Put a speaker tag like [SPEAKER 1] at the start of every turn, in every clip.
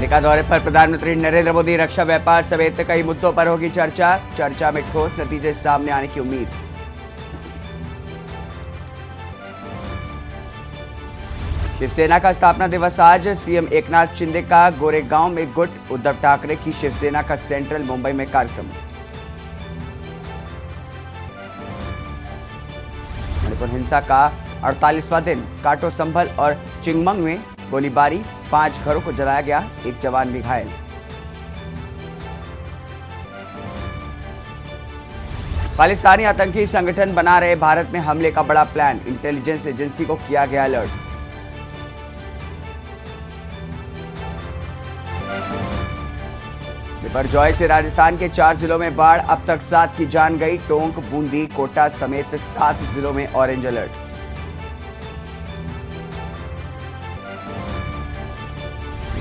[SPEAKER 1] America दौरे पर प्रधानमंत्री नरेंद्र मोदी, रक्षा व्यापार समेत कई मुद्दों पर होगी चर्चा में ठोस नतीजे सामने आने की उम्मीद। शिवसेना का स्थापना दिवस आज, सीएम एकनाथ शिंदे का गोरेगांव में गुट, उद्धव ठाकरे की शिवसेना का सेंट्रल मुंबई में कार्यक्रम। मणिपुर हिंसा का 48वां दिन, काटो संभल और चिंगमंग में गोलीबारी, 5 घरों को जलाया गया, 1 जवान भी घायल। खालिस्तानी आतंकी संगठन बना रहे भारत में हमले का बड़ा प्लान, इंटेलिजेंस एजेंसी को किया गया अलर्ट। बिपरजॉय से राजस्थान के 4 जिलों में बाढ़, अब तक 7 की जान गई, टोंक, बूंदी, कोटा समेत 7 जिलों में ऑरेंज अलर्ट।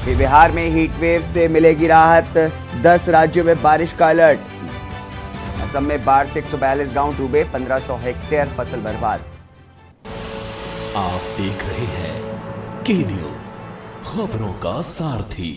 [SPEAKER 1] बिहार में हीट वेव से मिलेगी राहत, 10 राज्यों में बारिश का अलर्ट। असम में बाढ़ से 142 गांव डूबे, 1500 हेक्टेयर फसल बर्बाद।
[SPEAKER 2] आप देख रहे हैं के न्यूज, खबरों का सारथी।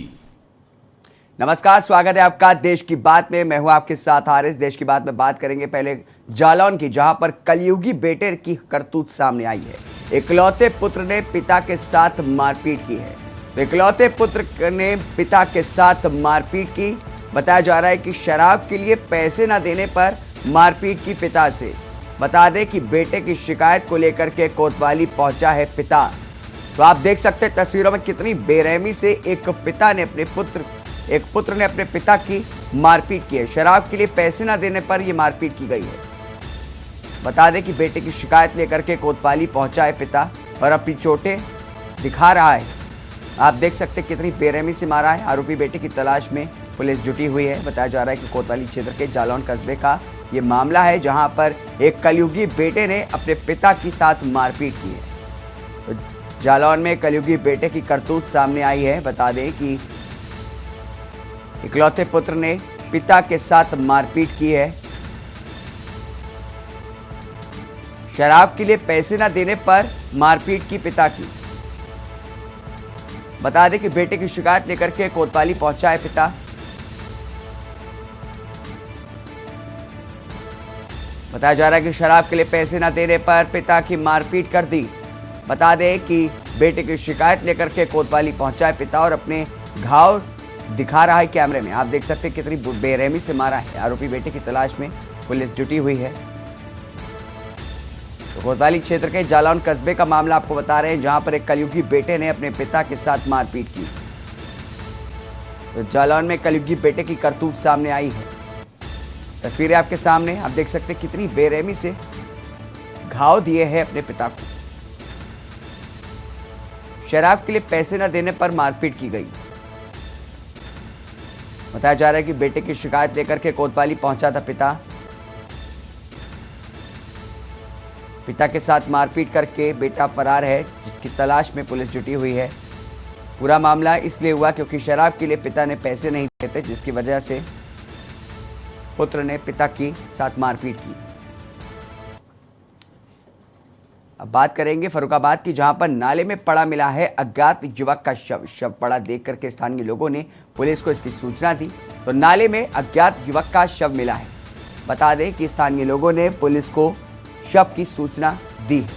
[SPEAKER 1] नमस्कार, स्वागत है आपका देश की बात में। मैं हूं आपके साथ हारिस। देश की बात में बात करेंगे पहले जालौन की, जहां पर कलयुगी बेटे की करतूत सामने आई है। इकलौते पुत्र ने पिता के साथ मारपीट की है। इकलौते पुत्र ने पिता के साथ मारपीट की। बताया जा रहा है कि शराब के लिए पैसे न देने पर मारपीट की पिता से। बता दें कि बेटे की शिकायत को लेकर के कोतवाली पहुंचा है पिता। तो आप देख सकते हैं तस्वीरों में कितनी बेरहमी से एक पुत्र ने अपने पिता की मारपीट की है। शराब के लिए पैसे न देने पर यह मारपीट की गई है। बता दें कि बेटे की शिकायत लेकर के कोतवाली पहुंचा है पिता और अपनी चोटें दिखा रहा है। आप देख सकते हैं कितनी बेरहमी से मारा है। आरोपी बेटे की तलाश में पुलिस जुटी हुई है। बताया जा रहा है कि कोतवाली क्षेत्र के जालौन कस्बे का ये मामला है, जहां पर एक कलयुगी बेटे ने अपने पिता के साथ मारपीट की है। तो जालौन में कलयुगी बेटे की करतूत सामने आई है। बता दें कि इकलौते पुत्र ने पिता के साथ मारपीट की है। शराब के लिए पैसे न देने पर मारपीट की पिता की। बता दें कि बेटे की शिकायत लेकर के कोतवाली पहुंचा है पिता। बताया जा रहा है कि शराब के लिए पैसे न देने पर पिता की मारपीट कर दी। बता दें कि बेटे की शिकायत लेकर के कोतवाली पहुंचा है पिता और अपने घाव दिखा रहा है कैमरे में। आप देख सकते हैं कितनी बेरहमी से मारा है। आरोपी बेटे की तलाश में पुलिस जुटी हुई है। तो कोतवाली क्षेत्र के जालौन कस्बे का मामला आपको बता रहे हैं, जहां पर एक कलयुगी बेटे ने अपने पिता के साथ मारपीट की। तो जालौन में कलयुगी बेटे की करतूत सामने आई है। तस्वीरें आपके सामने, आप देख सकते हैं कितनी बेरहमी से घाव दिए हैं अपने पिता को। शराब के लिए पैसे न देने पर मारपीट की गई। बताया जा रहा है कि बेटे की शिकायत लेकर के कोतवाली पहुंचा था पिता के साथ मारपीट करके बेटा फरार है, जिसकी तलाश में पुलिस जुटी हुई है। पूरा मामला इसलिए हुआ क्योंकि शराब के लिए पिता ने पैसे नहीं दिए थे, जिसकी वजह से पुत्र ने पिता के साथ मारपीट की। अब बात करेंगे फर्रुखाबाद की, जहां पर नाले में पड़ा मिला है अज्ञात युवक का शव पड़ा देख करके स्थानीय लोगों ने पुलिस को इसकी सूचना दी। तो नाले में अज्ञात युवक का शव मिला है। बता दें कि स्थानीय लोगों ने पुलिस को शव की सूचना दी है।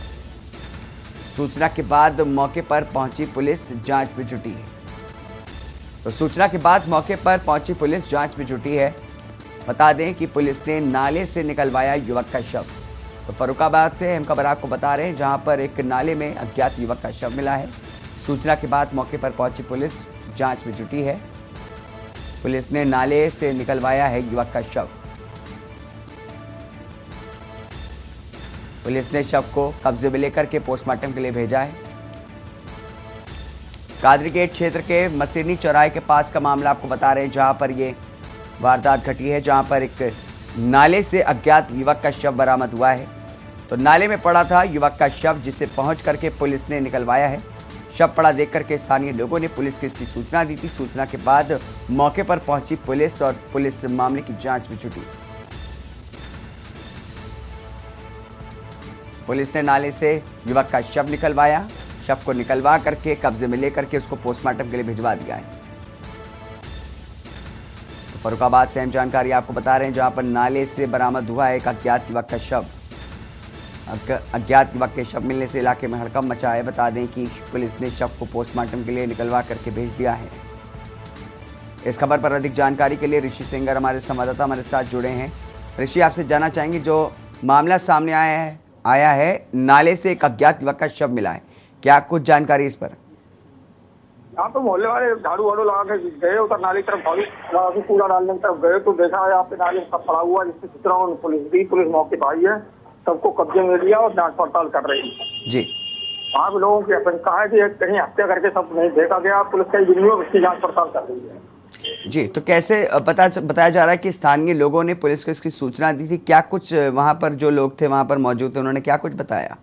[SPEAKER 1] सूचना के बाद मौके पर पहुंची पुलिस जांच में जुटी है। तो सूचना के बाद मौके पर पहुंची पुलिस जांच में जुटी है। बता दें कि पुलिस ने नाले से निकलवाया युवक का शव। तो फर्रुखाबाद से हम खबर आपको बता रहे हैं, जहां पर एक नाले में अज्ञात युवक का शव मिला है। सूचना के बाद मौके पर पहुंची पुलिस जांच में जुटी है। पुलिस ने नाले से निकलवाया है युवक का शव। पुलिस ने शव को कब्जे में लेकर के पोस्टमार्टम के लिए भेजा है। कादरीगेट क्षेत्र के मसीनी चौराहे के पास का मामला आपको बता रहे हैं, जहां पर ये वारदात घटी है, जहां पर एक नाले से अज्ञात युवक का शव बरामद हुआ है। तो नाले में पड़ा था युवक का शव, जिसे पहुंच करके पुलिस ने निकलवाया है। शव पड़ा देख करके स्थानीय लोगों ने पुलिस को इसकी सूचना दी थी। सूचना के बाद मौके पर पहुंची पुलिस और पुलिस मामले की जांच में जुटी। पुलिस ने नाले से युवक का शव को निकलवा करके कब्जे में लेकर के उसको पोस्टमार्टम के लिए भिजवा दिया है। फर्रुखाबाद से अहम जानकारी आपको बता रहे हैं, जहां पर नाले से बरामद हुआ है एक अज्ञात युवक का शव। अज्ञात युवक के शव मिलने से इलाके में हड़कंप मचा है। बता दें कि पुलिस ने शव को पोस्टमार्टम के लिए निकलवा करके भेज दिया है। इस खबर पर अधिक जानकारी के लिए ऋषि सेंगर हमारे संवाददाता हमारे साथ जुड़े हैं। ऋषि, आपसे जानना चाहेंगे, जो मामला सामने आया है नाले से एक अज्ञात युवक का शव मिला है, क्या कुछ जानकारी इस पर?
[SPEAKER 3] यहाँ तो मोहल्ले वाले झाड़ू वाड़ू लगा के गए उधर नाली की तरफ, झाड़ू लगा के कूड़ा डालने की तरफ गए तो देखा है यहाँ पे नाली सब पड़ा हुआ, जिससे सूचना पुलिस मौके पर आई है, सबको कब्जे में लिया और जांच पड़ताल कर रही है
[SPEAKER 1] जी।
[SPEAKER 3] वहाँ के लोगों की आशंका है कि कहीं हत्या करके सब नहीं देखा गया, पुलिस कई दिन में उसकी जाँच पड़ताल कर रही है।
[SPEAKER 1] जी, तो कैसे बताया जा रहा है कि स्थानीय लोगों ने पुलिस को इसकी सूचना दी थी, क्या कुछ वहाँ पर जो लोग थे वहाँ पर मौजूद थे उन्होंने क्या कुछ बताया?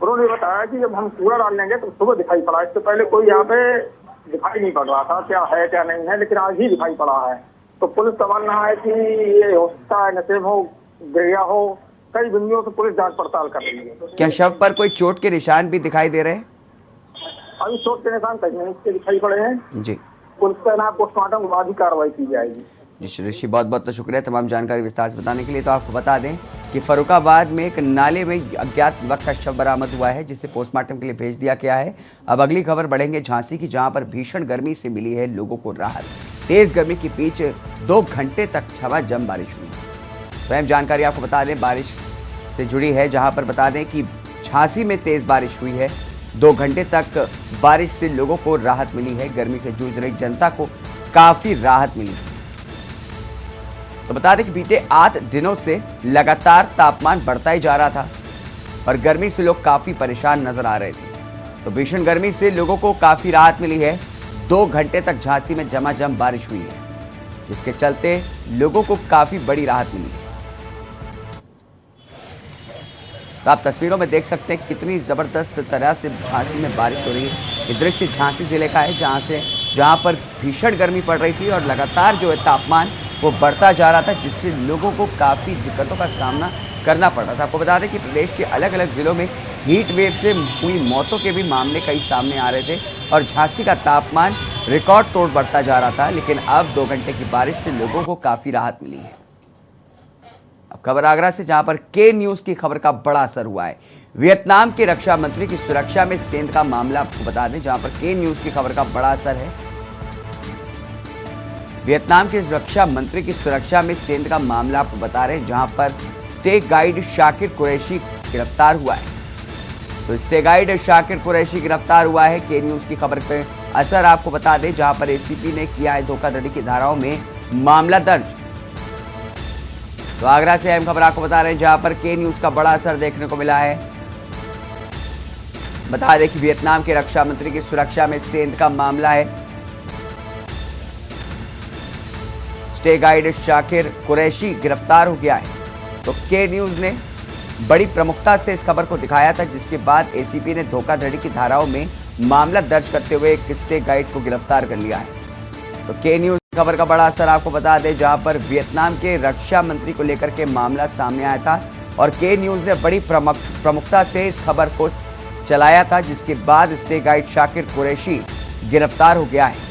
[SPEAKER 3] उन्होंने बताया कि जब हम कूड़ा डाल लेंगे तो सुबह दिखाई पड़ा, इससे पहले कोई यहाँ पे दिखाई नहीं पड़ रहा था क्या है क्या नहीं है, लेकिन आज ही दिखाई पड़ा है। तो पुलिस का मानना है कि ये हो सकता है नशेब हो, गिरिया हो, कई बिंदुओं से पुलिस जांच पड़ताल कर रही है।
[SPEAKER 1] क्या शव पर कोई चोट के निशान भी दिखाई दे रहे हैं?
[SPEAKER 3] अभी चोट के निशान कहीं नहीं दिखाई पड़े हैं
[SPEAKER 1] जी।
[SPEAKER 3] पुलिस का नाम पोस्टमार्टम के बाद ही कार्रवाई की जाएगी।
[SPEAKER 1] जी ऋषि, बहुत बहुत तो शुक्रिया तमाम जानकारी विस्तार से बताने के लिए। तो आपको बता दें कि फर्रुखाबाद में एक नाले में अज्ञात युवक का शव बरामद हुआ है, जिसे पोस्टमार्टम के लिए भेज दिया गया है। अब अगली खबर बढ़ेंगे झांसी की, जहां पर भीषण गर्मी से मिली है लोगों को राहत। तेज गर्मी के बीच 2 घंटे तक झमाझम बारिश हुई। तो अहम जानकारी आपको बता दें बारिश से जुड़ी है, जहां पर बता दें कि झांसी में तेज बारिश हुई है। 2 घंटे तक बारिश से लोगों को राहत मिली है। गर्मी से जूझ रही जनता को काफी राहत मिली है। तो बता दें कि बीते 8 दिनों से लगातार तापमान बढ़ता ही जा रहा था और गर्मी से लोग काफी परेशान नजर आ रहे थे। तो भीषण गर्मी से लोगों को काफी राहत मिली है। 2 घंटे तक झांसी में झमाझम बारिश हुई है, जिसके चलते लोगों को काफी बड़ी राहत मिली है। तो आप तस्वीरों में देख सकते हैं कितनी जबरदस्त तरह से झांसी में बारिश हो रही है। ये दृश्य झांसी जिले का है, जहां पर भीषण गर्मी पड़ रही थी और लगातार जो है तापमान वो बढ़ता जा रहा था, जिससे लोगों को काफ़ी दिक्कतों का सामना करना पड़ रहा था। आपको बता दें कि प्रदेश के अलग अलग ज़िलों में हीट वेव से हुई मौतों के भी मामले कई सामने आ रहे थे और झांसी का तापमान रिकॉर्ड तोड़ बढ़ता जा रहा था, लेकिन अब 2 घंटे की बारिश से लोगों को काफ़ी राहत मिली है। अब खबर आगरा से, जहां पर के न्यूज़ की खबर का बड़ा असर हुआ है। वियतनाम के रक्षा मंत्री की सुरक्षा में सेंध का मामला आपको बता दें, जहां पर के न्यूज़ की खबर का बड़ा असर है। वियतनाम के रक्षा मंत्री की सुरक्षा में सेंध का मामला आपको बता रहे हैं, जहां पर स्टे गाइड शाकिर कुरैशी गिरफ्तार हुआ है। तो स्टे गाइड शाकिर कुरैशी गिरफ्तार हुआ है। के न्यूज़ की खबर पर असर आपको बता दें, जहां पर एसीपी ने किया है धोखाधड़ी की धाराओं में मामला दर्ज। तो आगरा से अहम खबर आपको बता रहे हैं, जहां पर के न्यूज़ का बड़ा असर देखने को मिला है। बता दें कि वियतनाम के रक्षा मंत्री की सुरक्षा में सेंध का मामला है। स्टे गाइड शाकिर कुरैशी गिरफ्तार हो गया है। तो के न्यूज़ ने बड़ी प्रमुखता से इस खबर को दिखाया था, जिसके बाद एसीपी ने धोखाधड़ी की धाराओं में मामला दर्ज करते हुए एक स्टे गाइड को गिरफ्तार कर लिया है। तो के न्यूज़ खबर का बड़ा असर आपको बता दें, जहां पर वियतनाम के रक्षा मंत्री को लेकर के मामला सामने आया था और के न्यूज़ ने बड़ी प्रमुखता से इस खबर को चलाया था, जिसके बाद स्टे गाइड शाकिर कुरैशी गिरफ्तार हो गया है।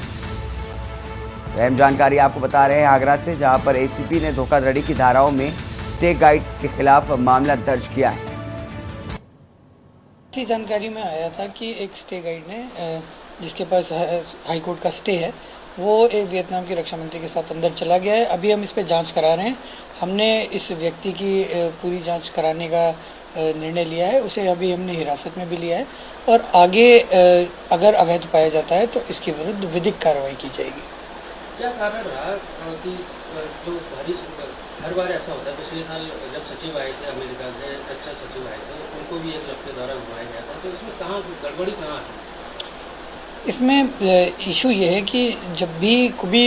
[SPEAKER 1] अहम जानकारी आपको बता रहे हैं आगरा से, जहां पर एसीपी ने धोखाधड़ी की धाराओं में स्टे गाइड के खिलाफ मामला दर्ज किया है।
[SPEAKER 4] इसी जानकारी में आया था कि एक स्टे गाइड ने, जिसके पास हाईकोर्ट का स्टे है, वो एक वियतनाम के रक्षा मंत्री के साथ अंदर चला गया है। अभी हम इस पर जांच करा रहे हैं। हमने इस व्यक्ति की पूरी जांच कराने का निर्णय लिया है। उसे अभी हमने हिरासत में भी लिया है और आगे अगर अवैध पाया जाता है तो इसके विरुद्ध विधिक कार्रवाई की जाएगी।
[SPEAKER 5] क्या कारण रहा कि जो हर बार ऐसा होता है? पिछले साल जब सचिव आए थे, अमेरिका के रक्षा सचिव आए थे, उनको भी एक लफ्ते द्वारा घुमाया गया था, तो इसमें कहाँ गड़बड़ी कहाँ आती है?
[SPEAKER 4] इसमें इशू ये है कि जब भी कभी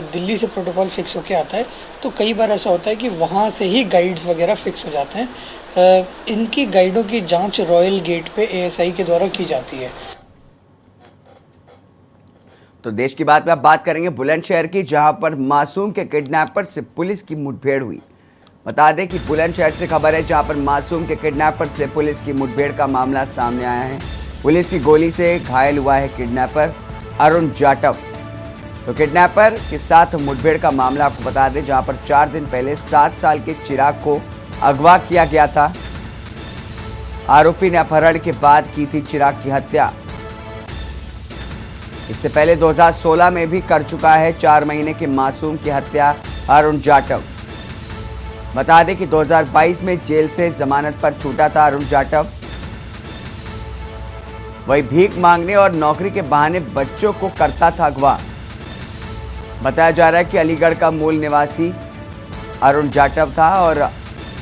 [SPEAKER 4] दिल्ली से प्रोटोकॉल फिक्स होके आता है तो कई बार ऐसा होता है कि वहाँ से ही गाइड्स वगैरह फिक्स हो जाते हैं। इनकी गाइडों की जांच रॉयल गेट पे एएसआई के द्वारा की जाती है।
[SPEAKER 1] तो देश की बात में अब बात करेंगे बुलंदशहर की, जहां पर मासूम के किडनैपर से पुलिस की मुठभेड़ हुई। बता दें कि बुलंदशहर से खबर है, जहां पर मासूम के किडनैपर से पुलिस की मुठभेड़ का मामला सामने आया है। पुलिस की गोली से घायल हुआ है किडनैपर अरुण जाटव। तो किडनैपर के साथ मुठभेड़ का मामला आपको बता दें, जहां पर 4 दिन पहले 7 साल के चिराग को अगवा किया गया था। आरोपी ने अपहरण के बाद की थी चिराग की हत्या। इससे पहले 2016 में भी कर चुका है 4 महीने के मासूम की हत्या अरुण जाटव। बता दें कि 2022 में जेल से जमानत पर छूटा था अरुण जाटव। वही भीख मांगने और नौकरी के बहाने बच्चों को करता था अगवा। बताया जा रहा है कि अलीगढ़ का मूल निवासी अरुण जाटव था और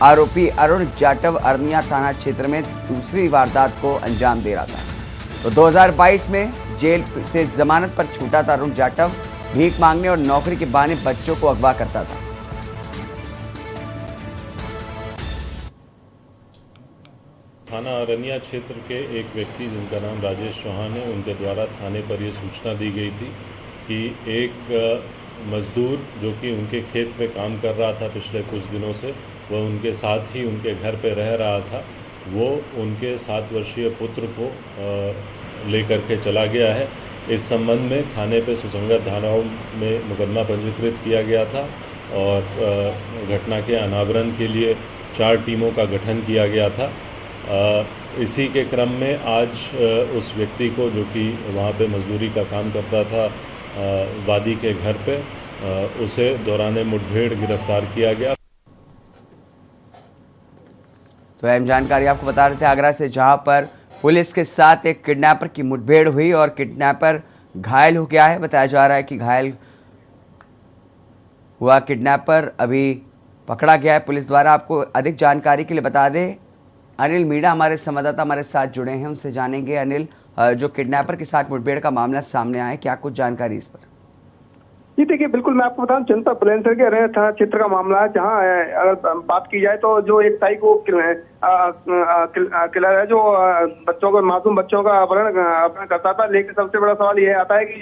[SPEAKER 1] आरोपी अरुण जाटव अरनिया थाना क्षेत्र में दूसरी वारदात को अंजाम दे रहा था। तो 2022 में जेल से जमानत पर छूटा था अरुण जाटव। भीख मांगने और नौकरी के बहाने बच्चों को अगवा करता था।
[SPEAKER 6] थाना अरनिया क्षेत्र के एक व्यक्ति जिनका नाम राजेश चौहान है, उनके द्वारा थाने पर यह सूचना दी गई थी कि एक मजदूर जो कि उनके खेत में काम कर रहा था पिछले कुछ दिनों से, वह उनके साथ ही उनके घर पर रह रहा था। वो उनके 7 वर्षीय पुत्र को लेकर के चला गया है। इस संबंध में थाने पे सुसंगत धाराओं में मुकदमा पंजीकृत किया गया था और घटना के अनावरण के लिए 4 टीमों का गठन किया गया था। इसी के क्रम में आज उस व्यक्ति को, जो कि वहाँ पे मजदूरी का काम करता था वादी के घर पे, उसे दौरान मुठभेड़ गिरफ्तार किया गया।
[SPEAKER 1] तो अहम जानकारी आपको बता रहे थे आगरा से, जहां पर पुलिस के साथ एक किडनैपर की मुठभेड़ हुई और किडनैपर घायल हो गया है। बताया जा रहा है कि घायल हुआ किडनैपर अभी पकड़ा गया है पुलिस द्वारा। आपको अधिक जानकारी के लिए बता दें, अनिल मीणा हमारे संवाददाता हमारे साथ जुड़े हैं, उनसे जानेंगे। अनिल, जो किडनैपर के साथ मुठभेड़ का मामला सामने आया, क्या कुछ जानकारी इस पर?
[SPEAKER 3] जी देखिए, बिल्कुल मैं आपको बताऊं, जनता बुलंदशहर के अरनिया थाना क्षेत्र का मामला है, जहां अगर बात की जाए तो जो एक साइको किलर है, जो बच्चों को, मासूम बच्चों का अपहरण करता था। लेकिन सबसे बड़ा सवाल ये आता है कि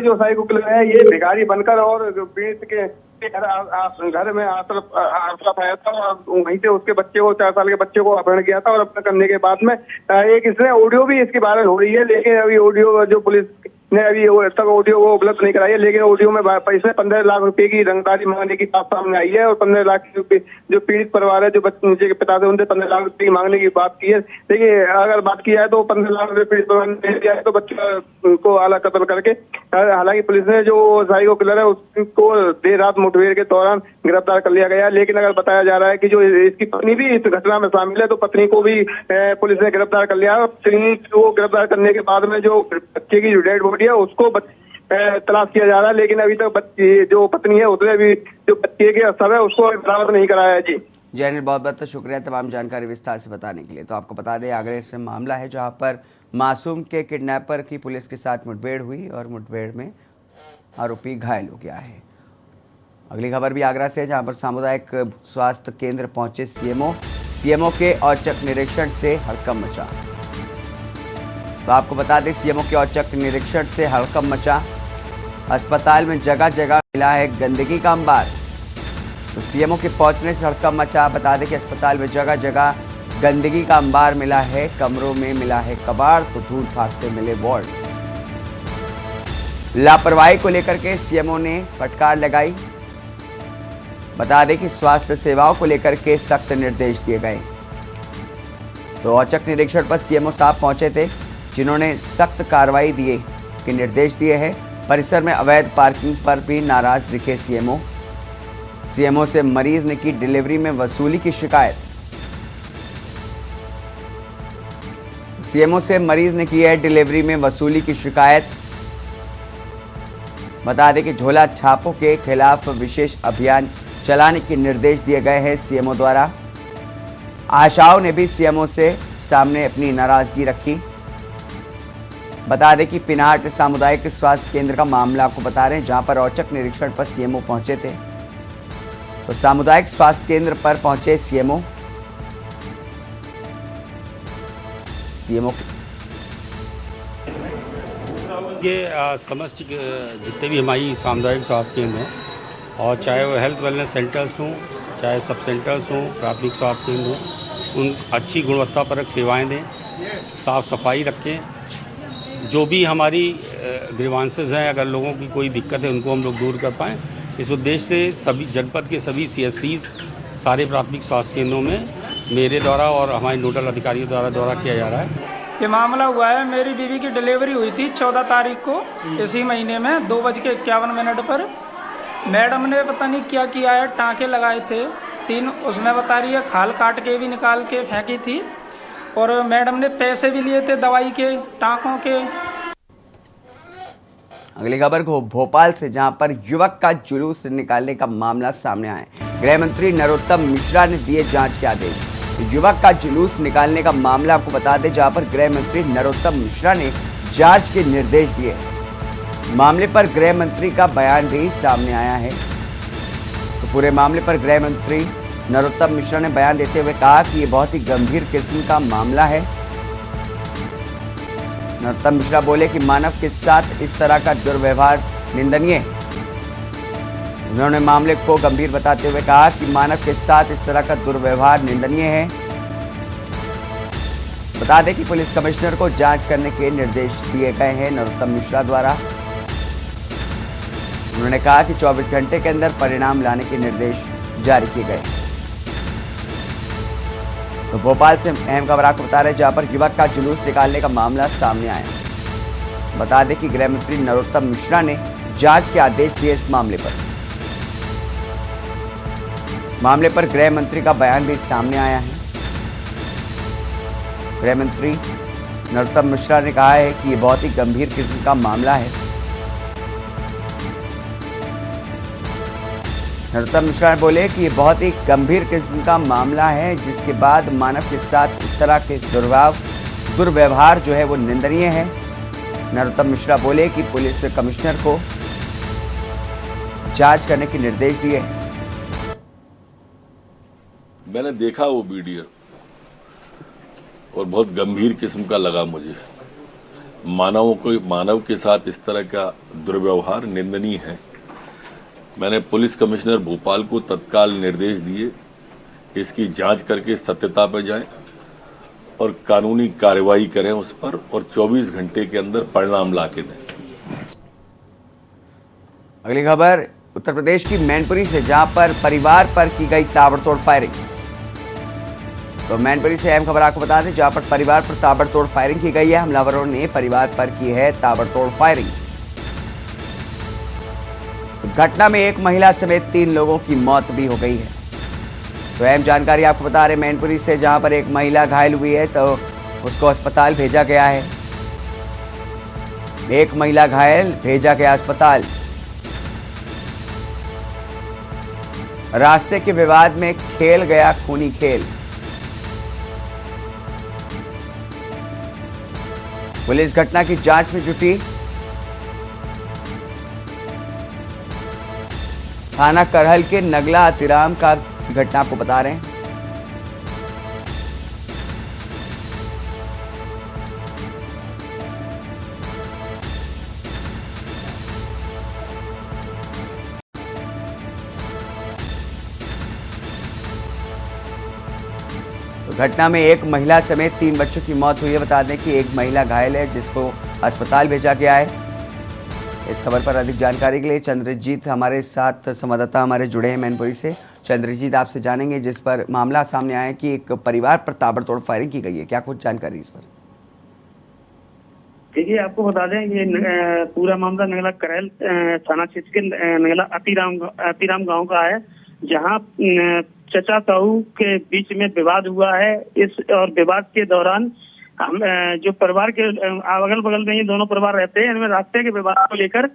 [SPEAKER 3] जो साइको किलर है, ये भिखारी बनकर और पीड़ित के घर में आश्रय आया था और वहीं से उसके बच्चे को, 4 साल के बच्चे को अपहरण किया था। और अपहरण करने के बाद में एक इसने ऑडियो भी इसकी वायरल हो रही है, लेकिन अभी ऑडियो जो पुलिस ने अभी तक ऑडियो को उपलब्ध नहीं कराई है। लेकिन ऑडियो में पैसे 15 लाख रुपए की रंगदारी मांगने की बात सामने आई है और 15 लाख रुपए जो पीड़ित परिवार है, जो बच्चे के पिता थे, उनसे 15 लाख रुपए मांगने की बात की है। देखिए, अगर बात की जाए तो 15 लाख रुपए पीड़ित परिवार ने दे दिया है, तो बच्चे को आला कत्ल करके, हालांकि पुलिस ने जो साइको किलर है उसको देर रात मुठभेड़ के दौरान गिरफ्तार कर लिया गया। लेकिन अगर बताया जा रहा है कि जो इसकी पत्नी भी इस घटना में शामिल है, तो पत्नी को भी पुलिस ने गिरफ्तार कर लिया। पत्नी को गिरफ्तार करने के बाद में जो बच्चे की डेड बॉडी है उसको तलाश किया जा रहा है। लेकिन अभी तक बच्ची जो पत्नी है उसने भी जो बच्चे के शव है उसको बरामद नहीं कराया है। जी
[SPEAKER 1] अनिल, बहुत बहुत शुक्रिया तमाम जानकारी विस्तार से बताने के लिए। तो आपको बता दें, आगरा से मामला है जहां पर मासूम के किडनैपर की पुलिस के साथ मुठभेड़ हुई और मुठभेड़ में आरोपी घायल हो गया है। अगली खबर भी आगरा से है, जहां पर सामुदायिक स्वास्थ्य केंद्र पहुंचे सीएमओ के औचक निरीक्षण से हड़कंप मचा। तो आपको बता दें, सीएमओ के औचक निरीक्षण से हड़कंप मचा। अस्पताल में जगह जगह मिला है गंदगी का अंबार। तो सीएमओ के पहुंचने से हड़कंप मचा। बता दें कि अस्पताल में जगह जगह गंदगी का अंबार मिला है। कमरों में मिला है कबाड़, तो धूल फाकते मिले वार्ड। लापरवाही को लेकर के सीएमओ ने फटकार लगाई। बता दें कि स्वास्थ्य सेवाओं को लेकर के सख्त निर्देश दिए गए। तो औचक निरीक्षण पर सीएमओ साहब पहुंचे थे, जिन्होंने सख्त कार्रवाई दिए के निर्देश दिए हैं। परिसर में अवैध पार्किंग पर भी नाराज दिखे सीएमओ से मरीज ने की डिलीवरी में वसूली की शिकायत। सीएमओ से मरीज ने की है डिलीवरी में वसूली की शिकायत। बता दें कि झोला छापों के खिलाफ विशेष अभियान चलाने के निर्देश दिए गए हैं सीएमओ द्वारा। आशाओं ने भी सीएमओ से सामने अपनी नाराजगी रखी। बता दें कि पिनाट सामुदायिक स्वास्थ्य केंद्र का मामला आपको बता रहे हैं, जहां पर औचक निरीक्षण पर सीएमओ पहुंचे थे। तो सामुदायिक स्वास्थ्य केंद्र पर पहुंचे सीएमओ
[SPEAKER 7] ये समस्त जितने भी हमारी सामुदायिक स्वास्थ्य केंद्र हैं, और चाहे वो हेल्थ वेलनेस सेंटर्स हों, चाहे सब सेंटर्स हों, प्राथमिक स्वास्थ्य केंद्र हों, उन अच्छी गुणवत्तापरक सेवाएं दें, साफ़ सफाई रखें। जो भी हमारी ग्रीवांसेस हैं, अगर लोगों की कोई दिक्कत है उनको हम लोग दूर कर पाएँ। इस उद्देश्य से सभी जनपद के सभी CSCs सारे प्राथमिक स्वास्थ्य केंद्रों में मेरे द्वारा और हमारे नोडल अधिकारियों द्वारा दौरा किया जा रहा है।
[SPEAKER 8] ये मामला हुआ है, मेरी बीवी की डिलीवरी हुई थी 14 तारीख को इसी महीने में 2:51 पर। मैडम ने पता नहीं क्या किया है, टाँके लगाए थे 3, उसमें बता रही है खाल काट के भी निकाल के फेंकी थी, और मैडम ने पैसे भी लिए थे दवाई के, टाँकों के।
[SPEAKER 1] अगली खबर को भोपाल से, जहां पर युवक का जुलूस निकालने का मामला सामने आया है। गृह मंत्री नरोत्तम मिश्रा ने दिए जांच के आदेश। युवक का जुलूस निकालने का मामला आपको बता दें, जहां पर गृह मंत्री नरोत्तम मिश्रा ने जांच के निर्देश दिए। मामले पर गृह मंत्री का बयान भी सामने आया है। तो पूरे मामले पर गृह मंत्री नरोत्तम मिश्रा ने बयान देते हुए कहा कि ये बहुत ही गंभीर किस्म का मामला है। नरोत्तम मिश्रा बोले कि मानव के साथ इस तरह का दुर्व्यवहार निंदनीय है। उन्होंने मामले को गंभीर बताते हुए कहा कि मानव के साथ इस तरह का दुर्व्यवहार निंदनीय है। बता दें कि पुलिस कमिश्नर को जांच करने के निर्देश दिए गए हैं नरोत्तम मिश्रा द्वारा। उन्होंने कहा कि 24 घंटे के अंदर परिणाम लाने के निर्देश जारी किए गए। तो भोपाल से अहम खबर आपको बता रहे हैं, जहां पर युवक का जुलूस निकालने का मामला सामने आया। बता दें कि गृह मंत्री नरोत्तम मिश्रा ने जांच के आदेश दिए इस मामले पर। मामले पर गृह मंत्री का बयान भी सामने आया है। गृह मंत्री नरोत्तम मिश्रा ने कहा है कि यह बहुत ही गंभीर किस्म का मामला है। नरोत्तम मिश्रा बोले कि ये बहुत ही गंभीर किस्म का मामला है, जिसके बाद मानव के साथ इस तरह के दुर्व्यवहार जो है वो निंदनीय है। नरोत्तम मिश्रा बोले कि पुलिस कमिश्नर को जांच करने के निर्देश दिए हैं।
[SPEAKER 9] मैंने देखा वो वीडियो और बहुत गंभीर किस्म का लगा मुझे। मानव के साथ इस तरह का दुर्व्यवहार निंदनीय है। मैंने पुलिस कमिश्नर भोपाल को तत्काल निर्देश दिए, इसकी जांच करके सत्यता पर जाएं और कानूनी कार्रवाई करें उस पर, और 24 घंटे के अंदर परिणाम लाके दें।
[SPEAKER 1] अगली खबर उत्तर प्रदेश की मैनपुरी से, जहां पर परिवार पर की गई ताबड़तोड़ फायरिंग। तो मैनपुरी से अहम खबर आपको बता दें, जहां पर परिवार पर ताबड़तोड़ फायरिंग की गई है। हमलावरों ने परिवार पर की है ताबड़तोड़ फायरिंग। घटना में एक महिला समेत 3 लोगों की मौत भी हो गई है। तो अहम जानकारी आपको बता रहे मैनपुरी से, जहां पर एक महिला घायल हुई है, तो उसको अस्पताल भेजा गया है। एक महिला घायल, भेजा गया अस्पताल। रास्ते के विवाद में खेल गया खूनी खेल। पुलिस घटना की जांच में जुटी। थाना करहल के नगला अतिराम का घटना आपको बता रहे हैं। तो घटना में एक महिला समेत 3 बच्चों की मौत हुई है। बता दें कि एक महिला घायल है, जिसको अस्पताल भेजा गया है। इस खबर पर अधिक जानकारी के लिए चंद्रजीत हमारे साथ संवाददाता हमारे जुड़े हैं मैनपुरी से। चंद्रजीत, आपसे जानेंगे जिस पर मामला सामने आया कि एक परिवार पर ताबड़तोड़ फायरिंग की गई है, क्या कुछ जानकारी इस पर?
[SPEAKER 10] देखिए, आपको बता दें ये पूरा मामला नगला करैल थाना क्षेत्र के नगला अतिराम गांव का है, जहां चचा ताऊ के बीच में विवाद हुआ है। इस और विवाद के दौरान हम जो परिवार के अगल बगल में ये दोनों परिवार रहते हैं, इनमें रास्ते के विवाद को लेकर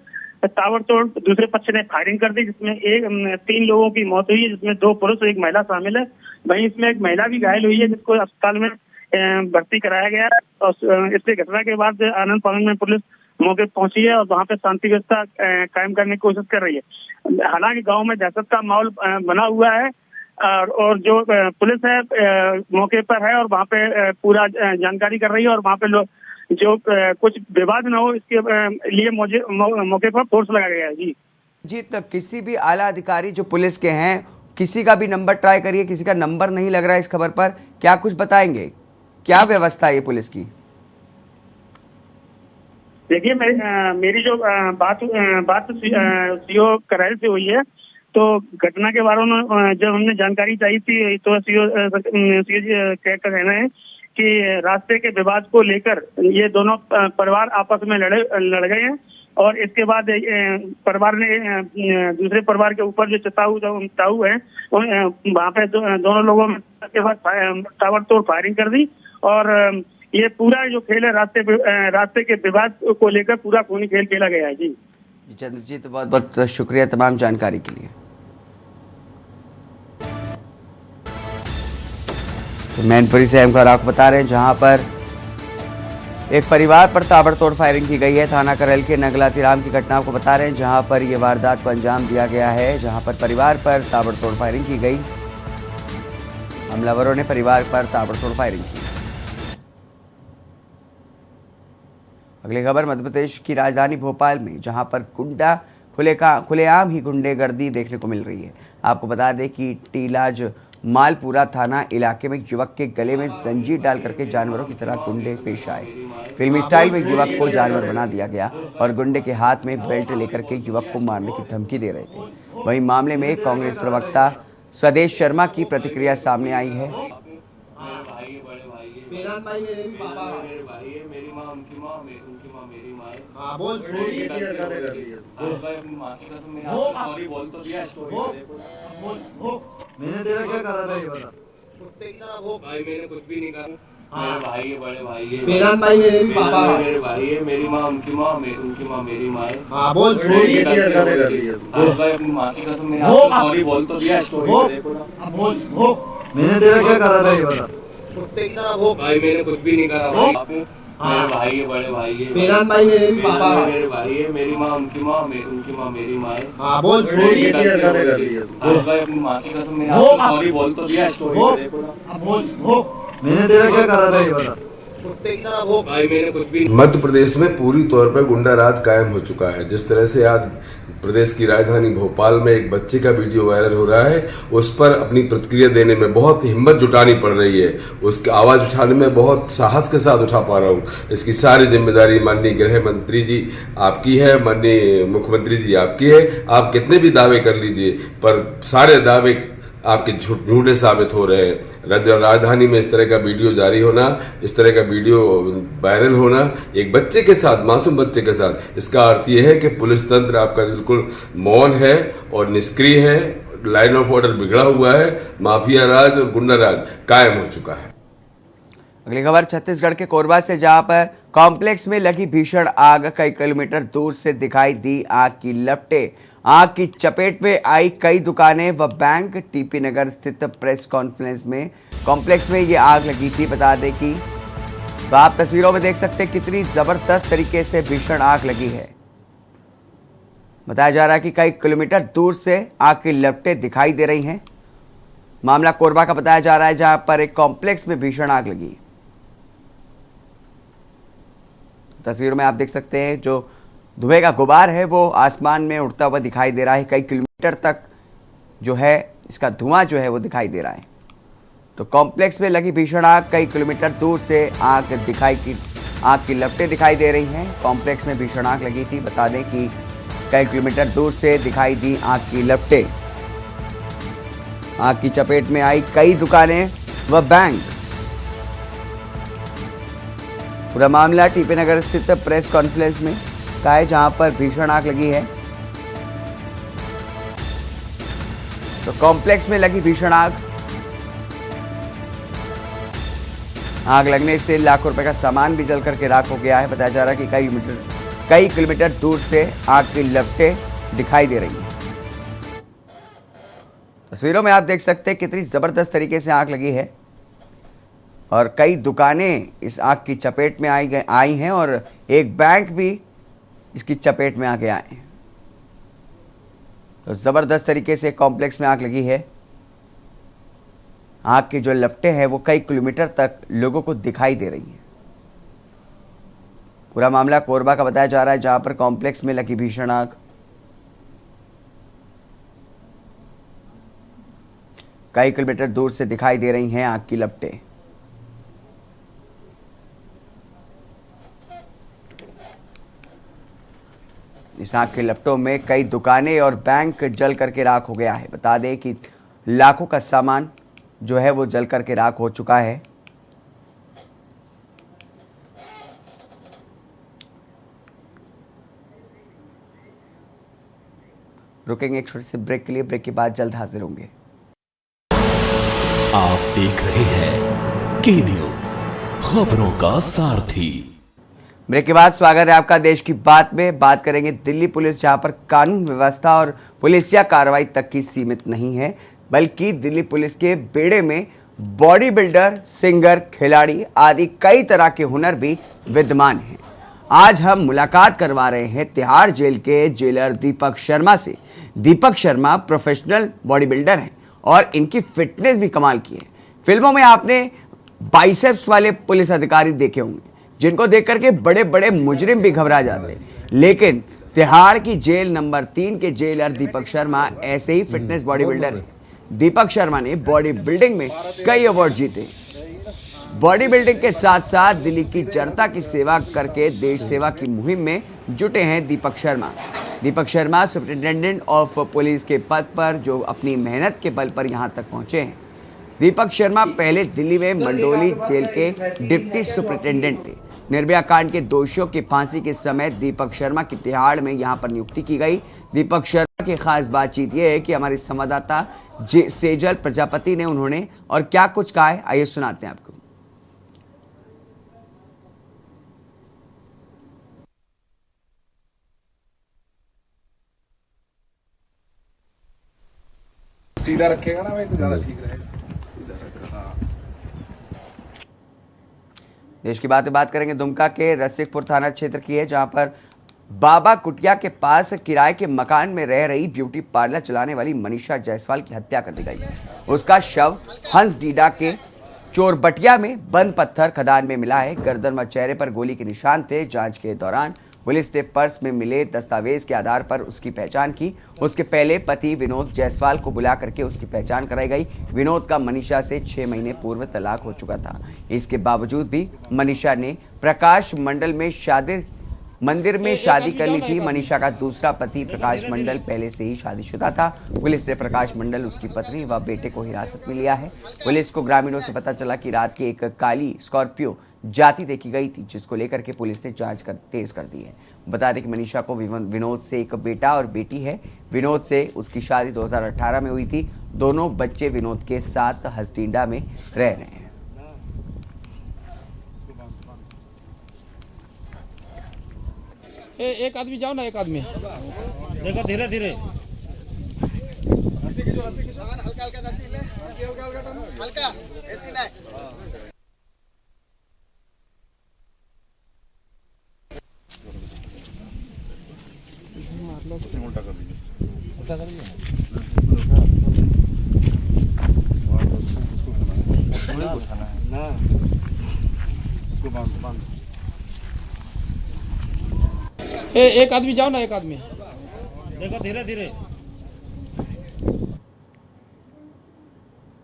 [SPEAKER 10] ताबड़तोड़ दूसरे पक्ष ने फायरिंग कर दी, जिसमें 3 लोगों की मौत हुई है, जिसमें 2 पुरुष और 1 महिला शामिल है। वहीं इसमें एक महिला भी घायल हुई है, जिसको अस्पताल में भर्ती कराया गया। और इससे घटना के बाद आनंद फानंद में पुलिस मौके पर पहुंची है और वहां पे शांति व्यवस्था कायम करने की कोशिश कर रही है। हालांकि गाँव में दहशत का माहौल बना हुआ है और जो पुलिस है मौके पर है और वहाँ पे पूरा जानकारी कर रही है और वहाँ पे लोग जो कुछ विवाद न हो इसके लिए मौके पर फोर्स लगाया गया है। जी
[SPEAKER 1] तो किसी भी आला अधिकारी जो पुलिस के हैं, किसी का भी नंबर ट्राई करिए, किसी का नंबर नहीं लग रहा है इस खबर पर, क्या कुछ बताएंगे? क्या व्यवस्था है ये पुलिस की?
[SPEAKER 10] देखिए मेरी जो बात सीओ करैल से हुई है, तो घटना के बारे में जब हमने जानकारी चाहिए थी तो सीओ का कहना है कि रास्ते के विवाद को लेकर ये दोनों परिवार आपस में लड़ गए हैं और इसके बाद परिवार ने दूसरे परिवार के ऊपर जो ताऊ है वहाँ पे दोनों लोगों में के बाद ताबड़तोड़ फायरिंग कर दी और ये पूरा जो खेल है रास्ते के विवाद को लेकर पूरा खूनी खेल खेला गया है। जी
[SPEAKER 1] चंद्रजीत, बहुत बहुत शुक्रिया तमाम जानकारी के लिए। तो मैनपुरी से हम आपको बता रहे हैं जहां पर एक परिवार पर ताबड़तोड़ फायरिंग की गई है। थाना करैल के नगलातीराम की घटना आपको बता रहे हैं जहां पर यह वारदात को अंजाम दिया गया है, जहां पर परिवार पर ताबड़तोड़ फायरिंग की गई। हमलावरों ने परिवार पर ताबड़तोड़ फायरिंग की। अगली खबर मध्य प्रदेश की राजधानी भोपाल में, जहां पर गुंडा खुलेआम ही गुंडेगर्दी देखने को मिल रही है। आपको बता दें कि टीलाज मालपुरा थाना इलाके में युवक के गले में जंजीर डाल करके जानवरों की तरह गुंडे पेश आए। फिल्मी स्टाइल में युवक को जानवर बना दिया गया और गुंडे के हाथ में बेल्ट लेकर के युवक को मारने की धमकी दे रहे थे। वहीं मामले में कांग्रेस प्रवक्ता स्वदेश शर्मा की प्रतिक्रिया सामने आई है।
[SPEAKER 11] मैंने तेरा क्या करा था ये बता।
[SPEAKER 5] भाई मैंने कुछ भी नहीं करा।
[SPEAKER 11] मेरे
[SPEAKER 5] भाई है, बड़े भाई है।
[SPEAKER 11] मेरा भाई मेरे भी पापा
[SPEAKER 5] मेरे भाई है, मेरी माँ उनकी माँ उनकी माँ मेरी माँ है।
[SPEAKER 11] हाँ बोल सॉरी
[SPEAKER 5] भाई अपनी माँ की कसम मैंने आपको सॉरी बोल तो दिया। स्टोरी देखो ना।
[SPEAKER 11] बोल मैंने तेरा क्या करा था ये बता।
[SPEAKER 5] भाई मैंने कुछ भी नहीं करा। भाई मेरे भाई है, बड़े भाई है।
[SPEAKER 11] मेरा भाई मेरे भी पापा
[SPEAKER 5] मेरे भाई है, मेरी माँ उनकी माँ मेरी माँ है।
[SPEAKER 11] हाँ बोल सॉरी
[SPEAKER 5] भाई अपनी माँ की कसम मैंने आपको सॉरी बोल तो दिया। स्टोरी देखो ना।
[SPEAKER 11] बोल मैंने तेरा क्या करा था ये बता।
[SPEAKER 5] भाई मैंने कुछ भी।
[SPEAKER 12] मध्य प्रदेश में पूरी तौर पर गुंडा राज कायम हो चुका है। जिस तरह से आज प्रदेश की राजधानी भोपाल में एक बच्चे का वीडियो वायरल हो रहा है, उस पर अपनी प्रतिक्रिया देने में बहुत हिम्मत जुटानी पड़ रही है। उसकी आवाज़ उठाने में बहुत साहस के साथ उठा पा रहा हूँ। इसकी सारी जिम्मेदारी माननीय गृह मंत्री जी आपकी है, माननीय मुख्यमंत्री जी आपकी है। आप कितने भी दावे कर लीजिए, पर सारे दावे आपके झूठे साबित हो रहे हैं। राजधानी में इस तरह का वीडियो जारी होना, इस तरह का वीडियो वायरल होना एक बच्चे के साथ, मासूम बच्चे के साथ, इसका अर्थ यह है कि पुलिस तंत्र आपका बिल्कुल मौन है और निष्क्रिय है। लाइन ऑफ ऑर्डर बिगड़ा हुआ है। माफिया राज और गुंडा राज कायम हो चुका है।
[SPEAKER 1] अगली खबर छत्तीसगढ़ के कोरबा से, जहां पर कॉम्प्लेक्स में लगी भीषण आग, कई किलोमीटर दूर से दिखाई दी आग की लपटें। आग की चपेट में आई कई दुकानें व बैंक। टीपी नगर स्थित प्रेस कॉम्प्लेक्स में ये आग लगी थी। बता दें कि तो आप तस्वीरों में देख सकते हैं कितनी जबरदस्त तरीके से भीषण आग लगी है। बताया जा रहा है कि कई किलोमीटर दूर से आग की लपटें दिखाई दे रही हैं। मामला कोरबा का बताया जा रहा है, जहां पर एक कॉम्प्लेक्स में भीषण आग लगी। तस्वीरों में आप देख सकते हैं जो धुएं का गुबार है वो आसमान में उड़ता हुआ दिखाई दे रहा है। कई किलोमीटर तक जो है इसका धुआं जो है वो दिखाई दे रहा है। तो कॉम्प्लेक्स में लगी भीषण आग, कई किलोमीटर दूर से आग की लपटें दिखाई दे रही हैं। कॉम्प्लेक्स में भीषण आग लगी थी। बता दें कि कई किलोमीटर दूर से दिखाई दी आग की लपटें। आग की चपेट में आई कई दुकानें व बैंक। पूरा मामला टीपी नगर स्थित प्रेस कॉन्फ्रेंस में का है, जहां पर भीषण आग लगी है। तो कॉम्प्लेक्स में लगी भीषण आग लगने से लाखों रुपए का सामान भी जल करके राख हो गया है। बताया जा रहा है कि कई किलोमीटर दूर से आग की लपटें दिखाई दे रही हैं। तस्वीरों में आप देख सकते हैं कितनी जबरदस्त तरीके से आग लगी है और कई दुकानें इस आग की चपेट में आई हैं और एक बैंक भी इसकी चपेट में आके आए। तो ज़बरदस्त तरीके से कॉम्प्लेक्स में आग लगी है। आग की जो लपटें हैं वो कई किलोमीटर तक लोगों को दिखाई दे रही हैं। पूरा मामला कोरबा का बताया जा रहा है, जहां पर कॉम्प्लेक्स में लगी भीषण आग। कई किलोमीटर दूर से दिखाई दे रही हैं आग की लपटें। इस आग के लपटों में कई दुकानें और बैंक जल करके राख हो गया है। बता दें कि लाखों का सामान जो है वो जल करके राख हो चुका है। रुकेंगे एक छोटे से ब्रेक के लिए। ब्रेक के बाद जल्द हाजिर होंगे।
[SPEAKER 2] आप देख रहे हैं के न्यूज, खबरों का सारथी।
[SPEAKER 1] ब्रेक के बाद स्वागत है आपका देश की बात में। बात करेंगे दिल्ली पुलिस, जहां पर कानून व्यवस्था और पुलिसिया कार्रवाई तक की सीमित नहीं है, बल्कि दिल्ली पुलिस के बेड़े में बॉडी बिल्डर, सिंगर, खिलाड़ी आदि कई तरह के हुनर भी विद्यमान हैं। आज हम मुलाकात करवा रहे हैं तिहाड़ जेल के जेलर दीपक शर्मा से। Deepak Sharma professional body builder हैं और इनकी फिटनेस भी कमाल की है। फिल्मों में आपने बाइसेप्स वाले पुलिस अधिकारी देखे होंगे, जिनको देख करके बड़े बड़े मुजरिम भी घबरा जाते हैं, लेकिन तिहाड़ की जेल नंबर 3 के जेलर दीपक शर्मा ऐसे ही फिटनेस बॉडी बिल्डर हैं। दीपक शर्मा ने बॉडी बिल्डिंग में कई अवार्ड जीते। बॉडी बिल्डिंग के साथ साथ दिल्ली की जनता की सेवा करके देश सेवा की मुहिम में जुटे हैं Deepak Sharma. Deepak Sharma superintendent of police के पद पर जो अपनी मेहनत के बल पर यहां तक पहुंचे हैं। दीपक शर्मा पहले दिल्ली में मंडोली जेल के डिप्टी सुपरिटेंडेंट थे। निर्भया कांड के दोषियों की फांसी के समय दीपक शर्मा की तिहाड़ में यहां पर नियुक्ति की गई। दीपक शर्मा की खास बातचीत यह है कि हमारे संवाददाता सेजल प्रजापति ने उन्होंने और क्या कुछ कहा है, आइए सुनाते हैं आपको।
[SPEAKER 13] सीधा रखेगा ना भाई तो ज्यादा ठीक रहेगा। सीधा रखेगा। हाँ।
[SPEAKER 1] देश की बात करेंगे दुमका के रसिकपुर थाना क्षेत्र की है, जहां पर बाबा कुटिया के पास किराए के मकान में रह रही ब्यूटी पार्लर चलाने वाली मनीषा जायसवाल की हत्या कर दी गई। उसका शव हंसडीडा के चोरबटिया में बंद पत्थर खदान में मिला है। गर्दन व चेहरे पर गोली के निशान थे। जांच के दौरान पुलिस ने पर्स में मिले दस्तावेज के आधार पर उसकी पहचान की। उसके पहले पति विनोद जायसवाल को बुला करके उसकी पहचान कराई गई। विनोद का मनीषा से 6 महीने पूर्व तलाक हो चुका था। इसके बावजूद भी मनीषा ने प्रकाश मंदिर में शादी कर ली थी। मनीषा का दूसरा पति प्रकाश मंडल पहले से ही शादीशुदा था। पुलिस ने प्रकाश मंडल, उसकी पत्नी व बेटे को हिरासत में लिया है। पुलिस को ग्रामीणों से पता चला कि रात की एक काली स्कॉर्पियो जाती देखी गई थी, जिसको लेकर के पुलिस ने जांच तेज कर दी है। बता दें कि मनीषा को विनोद से एक बेटा और बेटी है। विनोद से उसकी शादी 2018 में हुई थी। दोनों बच्चे विनोद के साथ हंसडीडा में रह रहे हैं।
[SPEAKER 14] एक आदमी जाओ ना, एक आदमी देखो धीरे धीरे।
[SPEAKER 13] उल्टा कर दीजिए। उसको बांध।
[SPEAKER 14] एक आदमी जाओ ना, एक आदमी देखो धीरे धीरे।